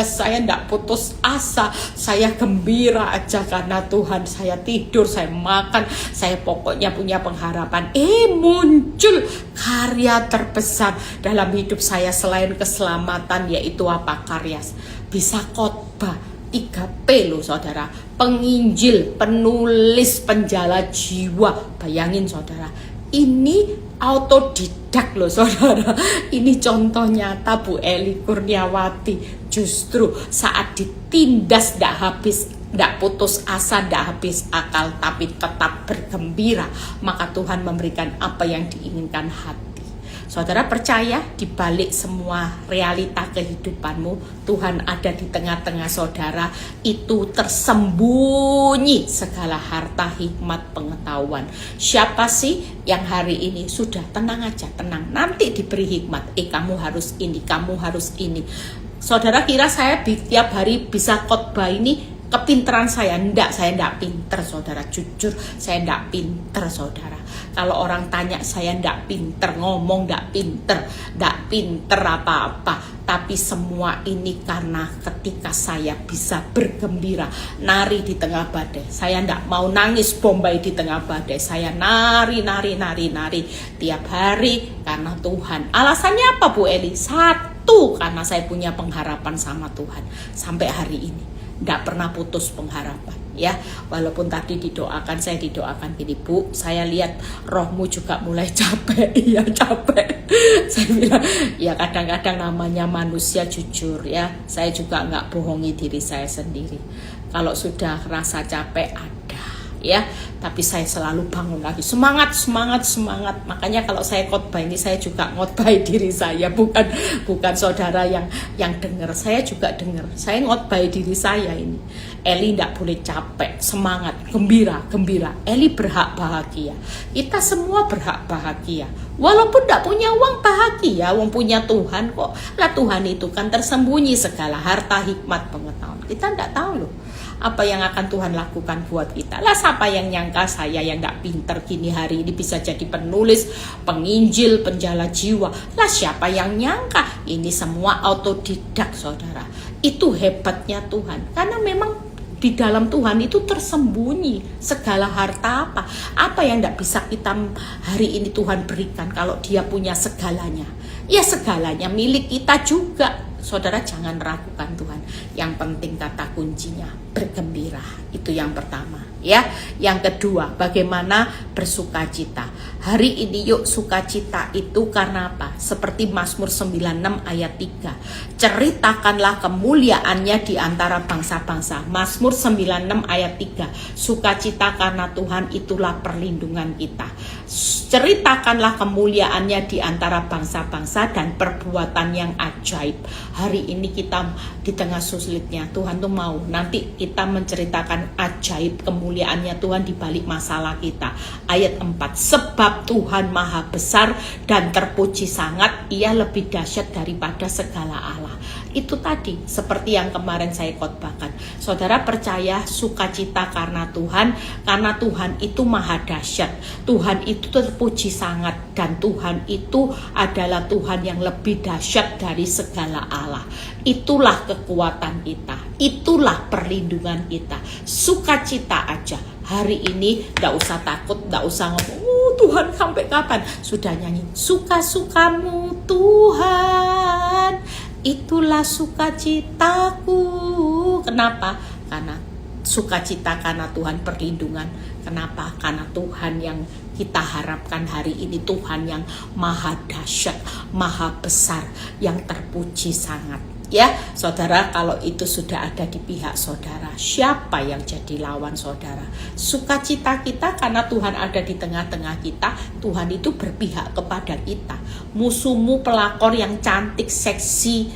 saya nggak putus asa. Saya gembira aja karena Tuhan. Saya tidur, saya makan, saya pokoknya punya pengharapan. Muncul karya terbesar dalam hidup saya selain keselamatan, yaitu apa? Karya. Bisa khotbah 3P loh saudara. Penginjil, penulis, penjala jiwa. Bayangin saudara, ini autodidak loh saudara. Ini contoh nyata Bu Eli Kurniawati. Justru saat ditindas tidak putus asa, tidak habis akal, tapi tetap bergembira. Maka Tuhan memberikan apa yang diinginkan hati. Saudara percaya di balik semua realita kehidupanmu, Tuhan ada di tengah-tengah saudara. Itu tersembunyi segala harta, hikmat, pengetahuan. Siapa sih yang hari ini sudah tenang aja, tenang. Nanti diberi hikmat. Kamu harus ini, kamu harus ini. Saudara kira saya tiap hari bisa khotbah ini kepinteran saya? Saya enggak pinter saudara. Jujur saya enggak pinter saudara. Kalau orang tanya saya enggak pinter, ngomong enggak pinter apa-apa. Tapi semua ini karena ketika saya bisa bergembira, nari di tengah badai. Saya enggak mau nangis Bombay di tengah badai. Saya nari tiap hari karena Tuhan. Alasannya apa Bu Eli? Satu, karena saya punya pengharapan sama Tuhan. Sampai hari ini nggak pernah putus pengharapan ya. Walaupun tadi saya didoakan gini, Bu, saya lihat rohmu juga mulai capek. Iya capek. Saya bilang ya kadang-kadang namanya manusia, jujur ya, saya juga nggak bohongi diri saya sendiri. Kalau sudah rasa capek ada ya, tapi saya selalu bangun lagi, semangat. Makanya kalau saya khotbah ini saya juga ngotbahi diri saya, bukan saudara yang dengar. Saya juga dengar, saya ngotbahi diri saya ini. Eli tidak boleh capek, semangat, gembira. Eli berhak bahagia. Kita semua berhak bahagia. Walaupun tidak punya uang, bahagia. Wong punya Tuhan kok. Lah Tuhan itu kan tersembunyi segala harta, hikmat, pengetahuan. Kita tidak tahu loh apa yang akan Tuhan lakukan buat kita. Lah siapa yang nyangka saya yang gak pinter gini hari ini bisa jadi penulis, penginjil, penjala jiwa. Lah siapa yang nyangka? Ini semua autodidak saudara. Itu hebatnya Tuhan. Karena memang di dalam Tuhan itu tersembunyi segala harta apa yang gak bisa kita hari ini Tuhan berikan. Kalau Dia punya segalanya, ya segalanya milik kita juga. Saudara jangan ragukan Tuhan. Yang penting kata kuncinya bergembira. Itu yang pertama ya. Yang kedua, bagaimana bersukacita. Hari ini yuk sukacita itu karena apa? Seperti Mazmur 96 ayat 3. Ceritakanlah kemuliaannya di antara bangsa-bangsa. Mazmur 96 ayat 3. Sukacita karena Tuhan itulah perlindungan kita. Ceritakanlah kemuliaannya di antara bangsa-bangsa dan perbuatan yang ajaib. Hari ini kita di tengah sulitnya, Tuhan tuh mau nanti kita menceritakan ajaib kemuliaannya Tuhan di balik masalah kita. Ayat 4, sebab Tuhan maha besar dan terpuji sangat, Ia lebih dahsyat daripada segala Allah. Itu tadi seperti yang kemarin saya khotbahkan. Saudara percaya sukacita karena Tuhan itu maha dahsyat. Tuhan itu terpuji sangat dan Tuhan itu adalah Tuhan yang lebih dahsyat dari segala Allah. Itulah kekuatan kita, itulah perlindungan kita. Sukacita aja. Hari ini gak usah takut, gak usah ngomong Tuhan sampai kapan. Sudah nyanyi suka-sukamu Tuhan, itulah sukacitaku. Kenapa? Karena Sukacita karena Tuhan perlindungan. Kenapa? Karena Tuhan yang kita harapkan hari ini, Tuhan yang maha dahsyat, maha besar, yang terpuji sangat. Ya, saudara, kalau itu sudah ada di pihak saudara, siapa yang jadi lawan saudara? Sukacita kita karena Tuhan ada di tengah-tengah kita. Tuhan itu berpihak kepada kita. Musuhmu pelakor yang cantik, seksi,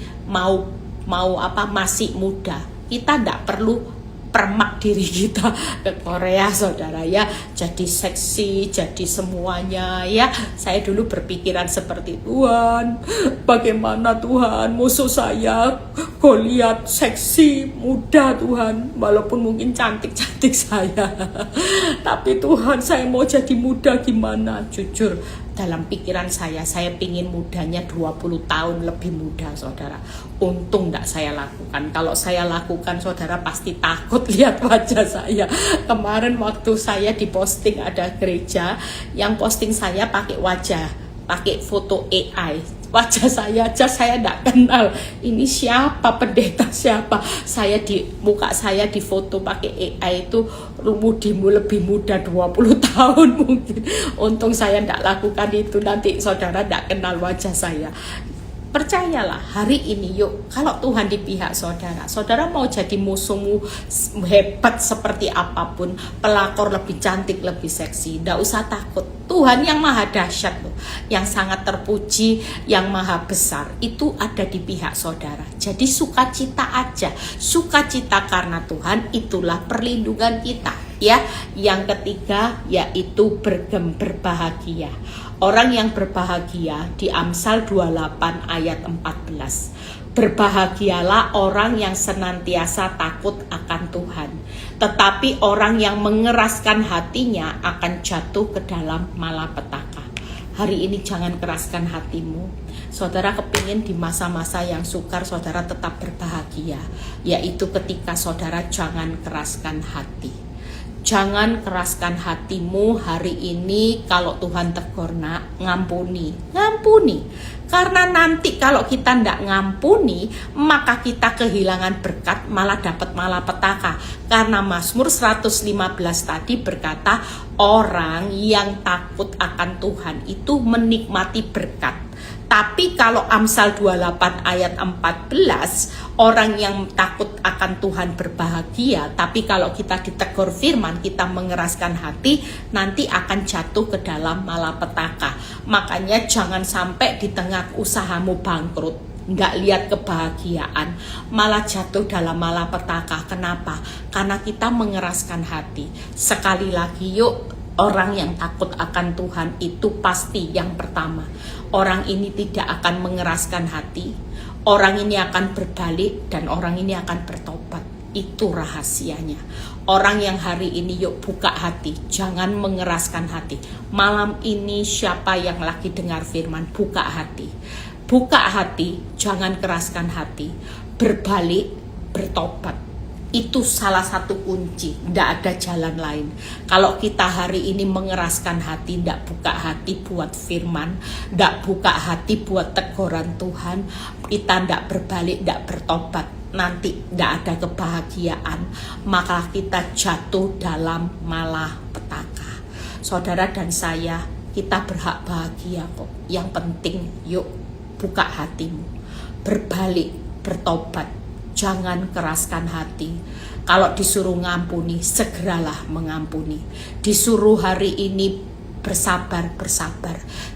masih muda. Kita tidak perlu permak diri kita ke Korea, saudara, ya, jadi seksi, jadi semuanya, ya. Saya dulu berpikiran seperti, Tuhan, bagaimana Tuhan, musuh saya Goliat seksi, muda Tuhan, walaupun mungkin cantik-cantik saya, tapi Tuhan, saya mau jadi muda gimana? Jujur, dalam pikiran saya pingin mudanya 20 tahun lebih muda, saudara. Untung tidak saya lakukan. Kalau saya lakukan, saudara pasti takut lihat wajah saya. Kemarin waktu saya diposting, ada gereja yang posting saya pakai foto AI. Wajah saya aja saya tidak kenal. Ini siapa, pendeta siapa? Muka saya di foto pakai AI itu mudimu lebih muda 20 tahun mungkin. Untung saya tidak lakukan itu, nanti saudara tidak kenal wajah saya. Percayalah, hari ini yuk, kalau Tuhan di pihak saudara, saudara mau jadi musuhmu hebat seperti apapun, pelakor lebih cantik, lebih seksi, tidak usah takut. Tuhan yang maha dahsyat loh, yang sangat terpuji, yang maha besar, itu ada di pihak saudara. Jadi sukacita aja, sukacita karena Tuhan, itulah perlindungan kita. Ya, yang ketiga yaitu berbahagia. Orang yang berbahagia di Amsal 28 ayat 14. Berbahagialah orang yang senantiasa takut akan Tuhan, tetapi orang yang mengeraskan hatinya akan jatuh ke dalam malapetaka. Hari ini jangan keraskan hatimu. Saudara kepingin di masa-masa yang sukar saudara tetap berbahagia, yaitu ketika saudara jangan keraskan hati. Jangan keraskan hatimu hari ini. Kalau Tuhan tegur, nak, ngampuni. Karena nanti kalau kita tidak ngampuni, maka kita kehilangan berkat, malah dapat malapetaka. Karena Mazmur 115 tadi berkata, orang yang takut akan Tuhan itu menikmati berkat. Tapi kalau Amsal 28 ayat 14, orang yang takut akan Tuhan berbahagia. Tapi kalau kita ditegur firman, kita mengeraskan hati, nanti akan jatuh ke dalam malapetaka. Makanya jangan sampai di tengah usahamu bangkrut, nggak lihat kebahagiaan, malah jatuh dalam malapetaka. Kenapa? Karena kita mengeraskan hati. Sekali lagi yuk, orang yang takut akan Tuhan itu pasti yang pertama, orang ini tidak akan mengeraskan hati, orang ini akan berbalik, dan orang ini akan bertobat. Itu rahasianya. Orang yang hari ini yuk buka hati, jangan mengeraskan hati. Malam ini siapa yang lagi dengar firman, buka hati. Buka hati, jangan keraskan hati. Berbalik, bertobat. Itu salah satu kunci, tidak ada jalan lain. Kalau kita hari ini mengeraskan hati, tidak buka hati buat firman, tidak buka hati buat teguran Tuhan, kita tidak berbalik, tidak bertobat, nanti tidak ada kebahagiaan, maka kita jatuh dalam malapetaka. Saudara dan saya, kita berhak bahagia kok. Yang penting yuk buka hatimu, berbalik, bertobat. Jangan keraskan hati. Kalau disuruh ngampuni, segeralah mengampuni. Disuruh hari ini bersabar.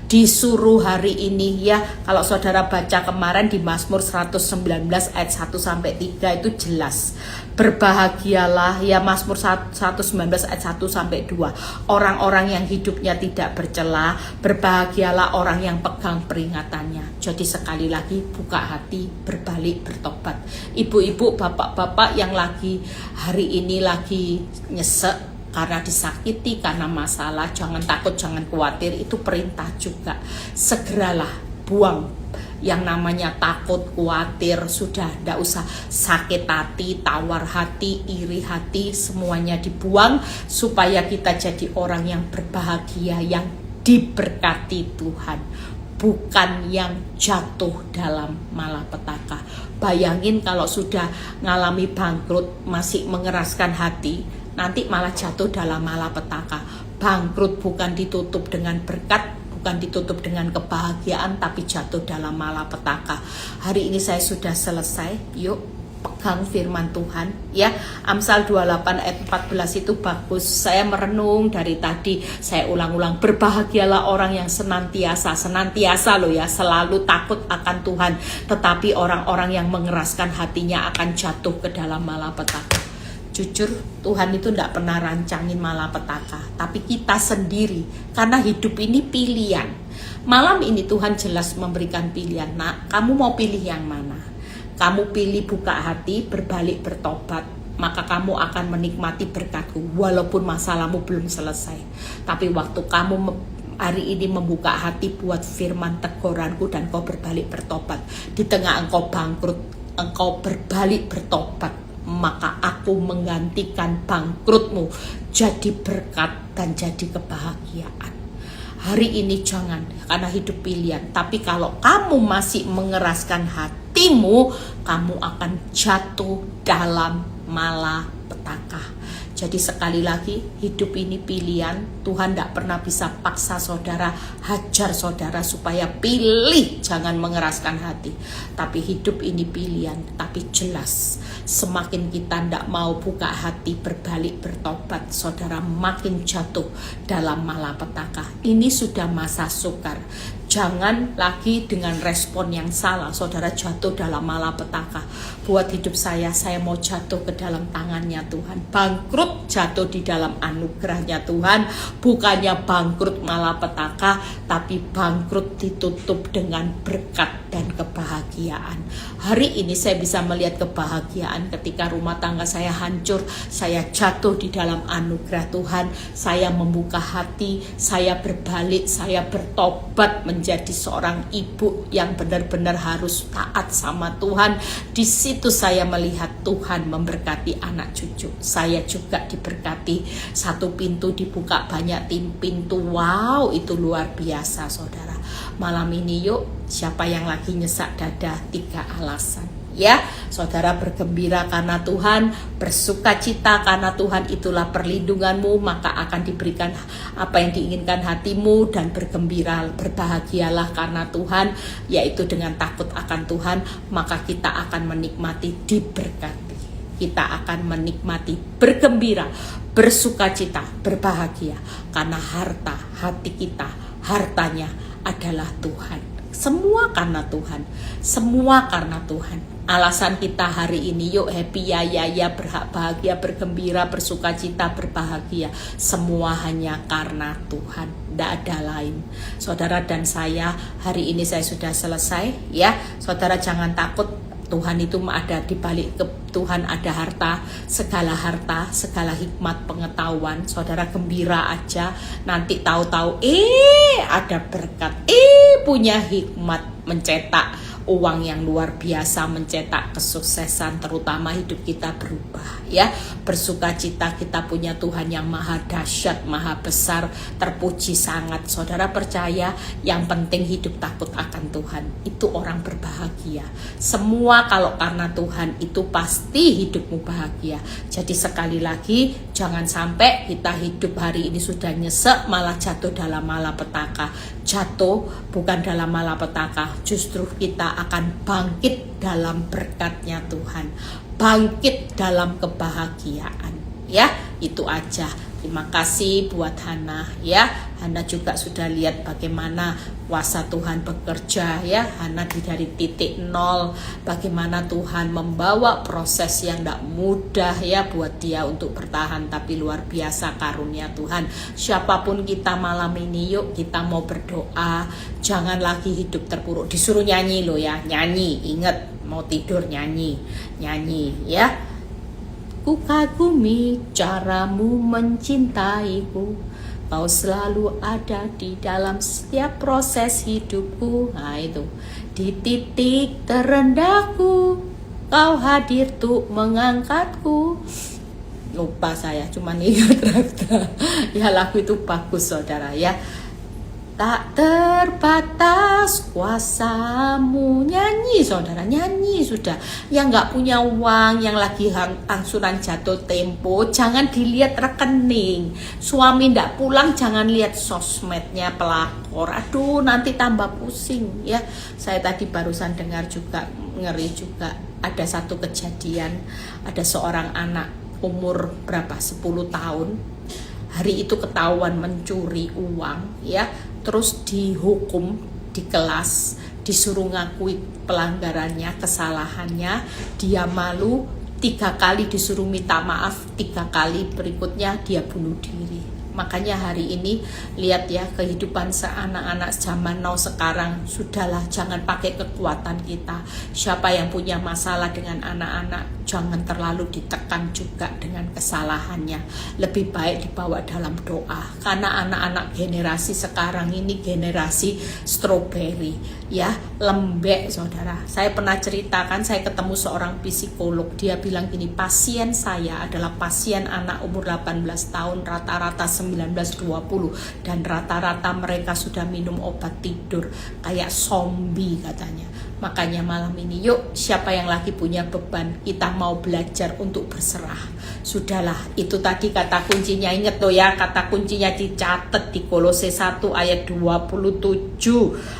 Disuruh hari ini, ya, kalau saudara baca kemarin di Mazmur 119 ayat 1-3 itu jelas. Berbahagialah, ya, Mazmur 119 ayat 1-2. Orang-orang yang hidupnya tidak bercela, berbahagialah orang yang pegang peringatannya. Jadi sekali lagi, buka hati, berbalik, bertobat. Ibu-ibu, bapak-bapak yang lagi hari ini lagi nyesek karena disakiti, karena masalah, jangan takut, jangan khawatir, itu perintah juga. Segeralah buang yang namanya takut, khawatir, sudah tidak usah. Sakit hati, tawar hati, iri hati, semuanya dibuang supaya kita jadi orang yang berbahagia, yang diberkati Tuhan. bukan yang jatuh dalam malapetaka. Bayangin kalau sudah ngalami bangkrut masih mengeraskan hati, nanti malah jatuh dalam malapetaka. Bangkrut bukan ditutup dengan berkat, bukan ditutup dengan kebahagiaan, tapi jatuh dalam malapetaka. Hari ini saya sudah selesai. Yuk pegang firman Tuhan ya. Amsal 28 ayat 14 itu bagus. Saya merenung dari tadi, saya ulang-ulang. Berbahagialah orang yang senantiasa loh ya, selalu takut akan Tuhan, tetapi orang-orang yang mengeraskan hatinya akan jatuh ke dalam malapetaka. Jujur, Tuhan itu tidak pernah rancangin malapetaka, tapi kita sendiri, karena hidup ini pilihan. Malam ini Tuhan jelas memberikan pilihan. Nah, kamu mau pilih yang mana? Kamu pilih buka hati, berbalik, bertobat, maka kamu akan menikmati berkatku walaupun masalahmu belum selesai. Tapi waktu kamu hari ini membuka hati buat firman teguranku dan kau berbalik bertobat, di tengah engkau bangkrut, engkau berbalik bertobat, maka aku menggantikan bangkrutmu jadi berkat dan jadi kebahagiaan. Hari ini jangan, karena hidup pilihan. Tapi kalau kamu masih mengeraskan hatimu, kamu akan jatuh dalam malapetaka. Jadi sekali lagi, hidup ini pilihan. Tuhan tidak pernah bisa paksa saudara, hajar saudara supaya pilih, jangan mengeraskan hati. Tapi hidup ini pilihan, tapi jelas semakin kita tidak mau buka hati, berbalik, bertobat, saudara makin jatuh dalam malapetaka. Ini sudah masa sukar. Jangan lagi dengan respon yang salah, saudara jatuh dalam malapetaka. Buat hidup saya mau jatuh ke dalam tangannya Tuhan. Bangkrut jatuh di dalam anugerahnya Tuhan. Bukannya bangkrut malapetaka, tapi bangkrut ditutup dengan berkat dan kebahagiaan. Hari ini saya bisa melihat kebahagiaan ketika rumah tangga saya hancur. Saya jatuh di dalam anugerah Tuhan. Saya membuka hati, saya berbalik, saya bertobat menjadi seorang ibu yang benar-benar harus taat sama Tuhan. Di situ saya melihat Tuhan memberkati anak cucu. Saya juga diberkati. Satu pintu dibuka, banyak pintu. Wow, itu luar biasa saudara. Malam ini yuk, siapa yang lagi nyesak dada? 3 alasan. Ya, saudara bergembira karena Tuhan, bersukacita karena Tuhan itulah perlindunganmu, maka akan diberikan apa yang diinginkan hatimu, dan bergembira, berbahagialah karena Tuhan, yaitu dengan takut akan Tuhan, maka kita akan menikmati diberkati. Kita akan menikmati bergembira, bersukacita, berbahagia karena harta hati kita, hartanya adalah Tuhan. Semua karena Tuhan, semua karena Tuhan. Alasan kita hari ini, yuk happy ya, berhak bahagia, bergembira, bersukacita, berbahagia. Semua hanya karena Tuhan, tidak ada lain. Saudara dan saya, hari ini saya sudah selesai ya. Saudara jangan takut, Tuhan itu ada di balik, Tuhan ada harta, segala hikmat, pengetahuan. Saudara gembira aja, nanti tahu-tahu ada berkat, punya hikmat mencetak uang yang luar biasa, mencetak kesuksesan, terutama hidup kita berubah ya. Bersukacita, kita punya Tuhan yang maha dahsyat, maha besar, terpuji sangat. Saudara percaya, yang penting hidup takut akan Tuhan, itu orang berbahagia. Semua kalau karena Tuhan itu pasti hidupmu bahagia. Jadi sekali lagi, jangan sampai kita hidup hari ini sudah nyesek malah jatuh dalam malapetaka. Jatuh bukan dalam malapetaka, justru kita akan bangkit dalam berkatnya Tuhan, bangkit dalam kebahagiaan ya. Itu aja. Terima kasih buat Hana ya. Hana juga sudah lihat bagaimana kuasa Tuhan bekerja ya. Hana dari titik nol, bagaimana Tuhan membawa proses yang tidak mudah ya buat dia untuk bertahan, tapi luar biasa karunia Tuhan. Siapapun kita malam ini, yuk kita mau berdoa. Jangan lagi hidup terpuruk. Disuruh nyanyi loh ya, nyanyi. Ingat, mau tidur nyanyi ya. Ku kagumi caramu mencintaiku, kau selalu ada di dalam setiap proses hidupku. Nah itu, di titik terendahku, kau hadir tuh mengangkatku. Lupa saya, cuman ingat ya lagu itu bagus saudara ya. Tak terbatas kuasamu. Nyanyi saudara, nyanyi sudah. Yang nggak punya uang, yang lagi angsuran jatuh tempo, jangan dilihat rekening. Suami ndak pulang, jangan lihat sosmednya pelakor. Aduh, nanti tambah pusing ya. Saya tadi barusan dengar juga, ngeri juga. Ada satu kejadian, ada seorang anak umur berapa, 10 tahun. Hari itu ketahuan mencuri uang ya. Terus dihukum di kelas, disuruh ngakui pelanggarannya, kesalahannya, dia malu, 3 kali disuruh minta maaf, 3 kali berikutnya dia bunuh diri. Makanya hari ini lihat ya, kehidupan seanak-anak zaman now sekarang, sudahlah, jangan pakai kekuatan kita. Siapa yang punya masalah dengan anak-anak, jangan terlalu ditekan juga dengan kesalahannya. Lebih baik dibawa dalam doa. Karena anak-anak generasi sekarang ini generasi strawberry ya, lembek saudara. Saya pernah ceritakan, saya ketemu seorang psikolog, dia bilang gini, pasien saya adalah pasien anak umur 18 tahun, rata-rata 19-20, dan rata-rata mereka sudah minum obat tidur kayak zombie katanya. Makanya malam ini yuk, siapa yang lagi punya beban, kita mau belajar untuk berserah. Sudahlah, itu tadi kata kuncinya, ingat tuh ya, kata kuncinya dicatat di Kolose 1 ayat 27.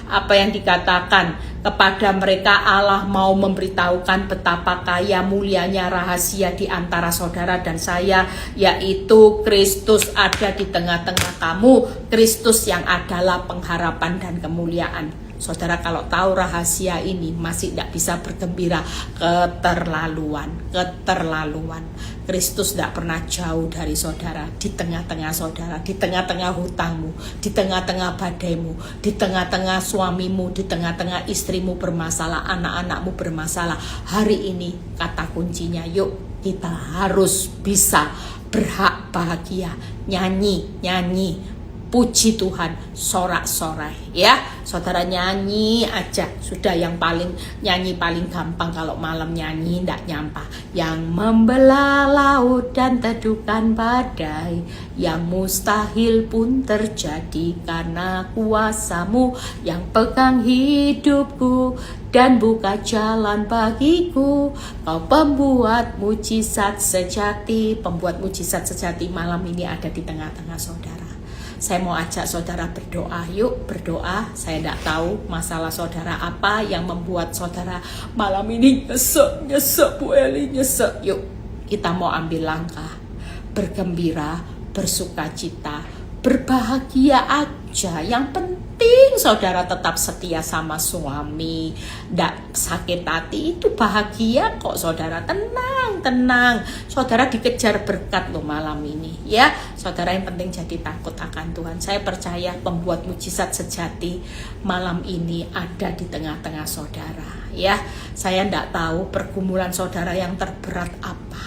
Apa yang dikatakan? Kepada mereka Allah mau memberitahukan betapa kaya mulianya rahasia di antara saudara dan saya, yaitu Kristus ada di tengah-tengah kamu, Kristus yang adalah pengharapan dan kemuliaan. Saudara kalau tahu rahasia ini masih tidak bisa bergembira, keterlaluan. Kristus tidak pernah jauh dari saudara, di tengah-tengah saudara, di tengah-tengah hutangmu, di tengah-tengah badaimu, di tengah-tengah suamimu, di tengah-tengah istrimu bermasalah, anak-anakmu bermasalah. Hari ini kata kuncinya, yuk kita harus bisa berhak bahagia, nyanyi, puji Tuhan, sorak-sorai ya. Saudara nyanyi aja, sudah. Yang nyanyi paling gampang kalau malam nyanyi ndak nyampah. Yang membelah laut dan teduhkan badai, yang mustahil pun terjadi karena kuasamu, yang pegang hidupku dan buka jalan bagiku. Kau pembuat mujizat sejati. Pembuat mujizat sejati malam ini ada di tengah-tengah saudara. Saya mau ajak saudara berdoa, yuk berdoa. Saya tidak tahu masalah saudara apa yang membuat saudara malam ini nyesek Bu Eli, nyesek. Yuk kita mau ambil langkah, bergembira, bersukacita, berbahagia aja. Yang penting saudara tetap setia sama suami, ndak sakit hati, itu bahagia kok saudara. Tenang, saudara dikejar berkat loh malam ini ya. Saudara yang penting jadi takut akan Tuhan. Saya percaya pembuat mujizat sejati malam ini ada di tengah-tengah saudara ya. Saya ndak tahu pergumulan saudara yang terberat apa.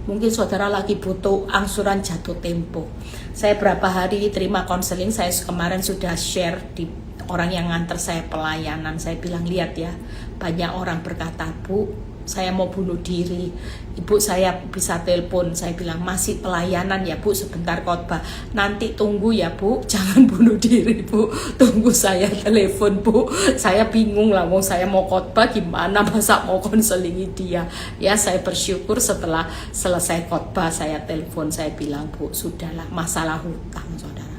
Mungkin saudara lagi butuh angsuran jatuh tempo. Saya berapa hari terima konseling, saya kemarin sudah share di orang yang nganter saya pelayanan. Saya bilang, lihat ya, banyak orang berkata, Bu, saya mau bunuh diri. Ibu saya bisa telepon, saya bilang masih pelayanan ya Bu, sebentar khotbah. Nanti tunggu ya Bu, jangan bunuh diri Bu, tunggu saya telepon Bu. Saya bingung lah, mau saya mau khotbah gimana, masa mau konselingi dia. Ya saya bersyukur setelah selesai khotbah saya telepon, saya bilang Bu, sudahlah, masalah hutang saudara.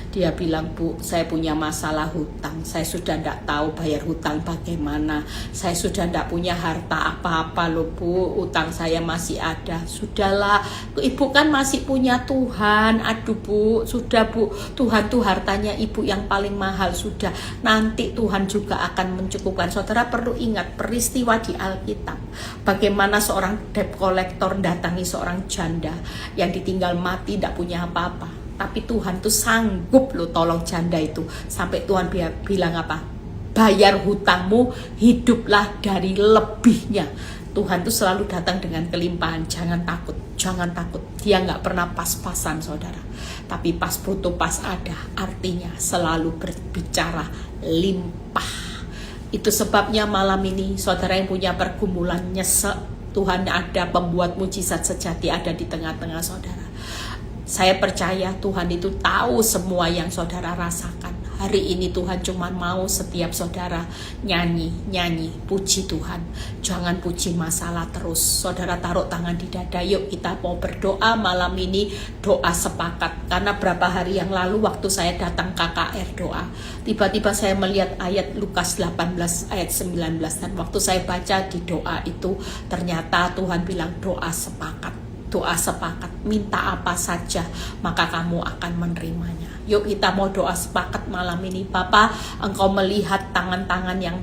Dia bilang, Bu, saya punya masalah hutang. Saya sudah tidak tahu bayar hutang bagaimana. Saya sudah tidak punya harta apa-apa loh Bu. Hutang saya masih ada. Sudahlah, Ibu kan masih punya Tuhan. Aduh Bu, sudah Bu. Tuhan tuh hartanya Ibu yang paling mahal. Sudah, nanti Tuhan juga akan mencukupkan. Saudara perlu ingat peristiwa di Alkitab. Bagaimana seorang debt collector datangi seorang janda yang ditinggal mati, tidak punya apa-apa. Tapi Tuhan tuh sanggup loh tolong janda itu. Sampai Tuhan bilang apa? Bayar hutangmu, hiduplah dari lebihnya. Tuhan tuh selalu datang dengan kelimpahan. Jangan takut. Dia nggak pernah pas-pasan saudara. Tapi pas butuh pas ada. Artinya selalu berbicara limpah. Itu sebabnya malam ini saudara yang punya pergumulan nyesek, Tuhan ada, pembuat mujizat sejati ada di tengah-tengah saudara. Saya percaya Tuhan itu tahu semua yang saudara rasakan. Hari ini Tuhan cuma mau setiap saudara nyanyi, puji Tuhan. Jangan puji masalah terus. Saudara taruh tangan di dada, yuk kita mau berdoa malam ini, doa sepakat. Karena berapa hari yang lalu waktu saya datang KKR doa, tiba-tiba saya melihat ayat Lukas 18 ayat 19. Dan waktu saya baca di doa itu, ternyata Tuhan bilang doa sepakat. Doa sepakat, minta apa saja maka kamu akan menerimanya. Yuk kita mau doa sepakat malam ini. Bapa, Engkau melihat tangan-tangan yang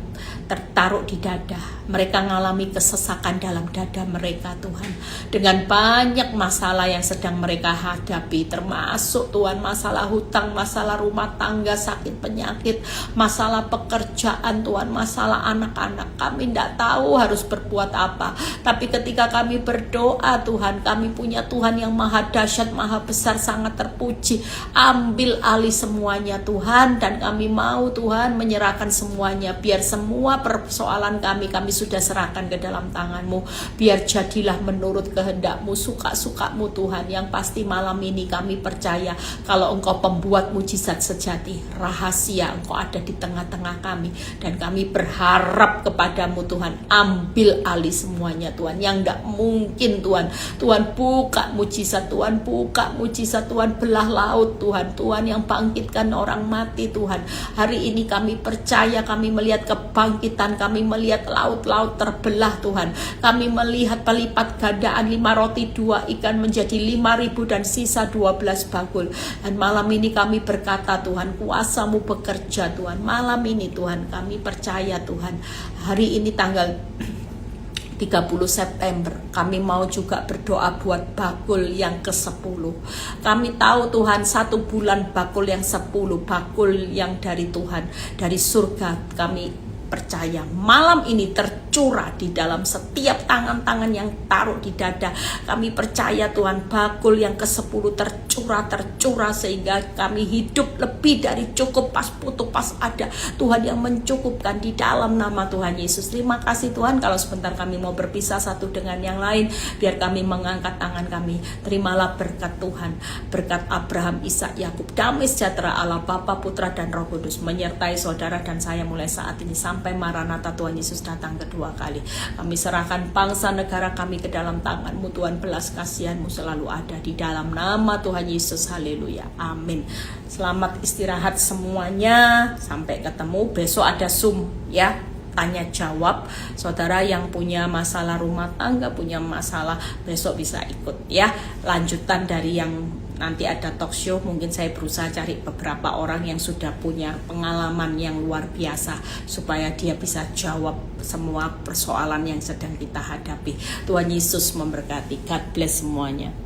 tertaruh di dada. Mereka mengalami kesesakan dalam dada mereka Tuhan. Dengan banyak masalah yang sedang mereka hadapi. Termasuk Tuhan masalah hutang, masalah rumah tangga, sakit penyakit, masalah pekerjaan Tuhan, masalah anak-anak. Kami tidak tahu harus berbuat apa. Tapi ketika kami berdoa Tuhan, kami punya Tuhan yang maha dahsyat, maha besar, sangat terpuji. Ambil alih semuanya Tuhan, dan kami mau Tuhan menyerahkan semuanya. Biar semua persoalan kami sudah serahkan ke dalam tangan-Mu. Biar jadilah menurut kehendak-Mu, suka-suka-Mu Tuhan. Yang pasti malam ini kami percaya kalau Engkau pembuat mujizat sejati, rahasia Engkau ada di tengah-tengah kami. Dan kami berharap kepadamu Tuhan, ambil alih semuanya Tuhan. Yang tidak mungkin Tuhan, Tuhan buka mujizat, Tuhan buka mujizat, Tuhan belah laut Tuhan, Tuhan yang bangkitkan orang mati Tuhan. Hari ini kami percaya, kami melihat kebangkitan, kami melihat laut-laut terbelah Tuhan. Kami melihat pelipat gandaan 5 roti 2 ikan menjadi 5.000 dan sisa 12 bakul. Dan malam ini kami berkata Tuhan, kuasa-Mu bekerja Tuhan. Malam ini Tuhan kami percaya Tuhan, hari ini tanggal 30 September kami mau juga berdoa buat bakul yang ke-10. Kami tahu Tuhan 1 bulan bakul yang 10, bakul yang dari Tuhan, dari surga. Kami percaya malam ini tercurah di dalam setiap tangan-tangan yang taruh di dada. Kami percaya Tuhan bakul yang ke-10 tercurah sehingga kami hidup lebih dari cukup, pas butuh pas ada. Tuhan yang mencukupkan di dalam nama Tuhan Yesus. Terima kasih Tuhan. Kalau sebentar kami mau berpisah satu dengan yang lain, biar kami mengangkat tangan kami. Terimalah berkat Tuhan, berkat Abraham, Ishak, Yakub. Damai sejahtera Allah Bapa, Putra dan Roh Kudus menyertai saudara dan saya mulai saat ini sampai Maranatha Tuhan Yesus datang kedua kali. Kami serahkan bangsa negara kami ke dalam tangan-Mu Tuhan. Belas kasihan-Mu selalu ada di dalam nama Tuhan Yesus. Haleluya, amin. Selamat istirahat semuanya. Sampai ketemu besok, ada Zoom ya, tanya jawab. Saudara yang punya masalah rumah tangga, punya masalah, besok bisa ikut ya. Lanjutan dari yang nanti ada talk show. Mungkin saya berusaha cari beberapa orang yang sudah punya pengalaman yang luar biasa supaya dia bisa jawab semua persoalan yang sedang kita hadapi. Tuhan Yesus memberkati. God bless semuanya.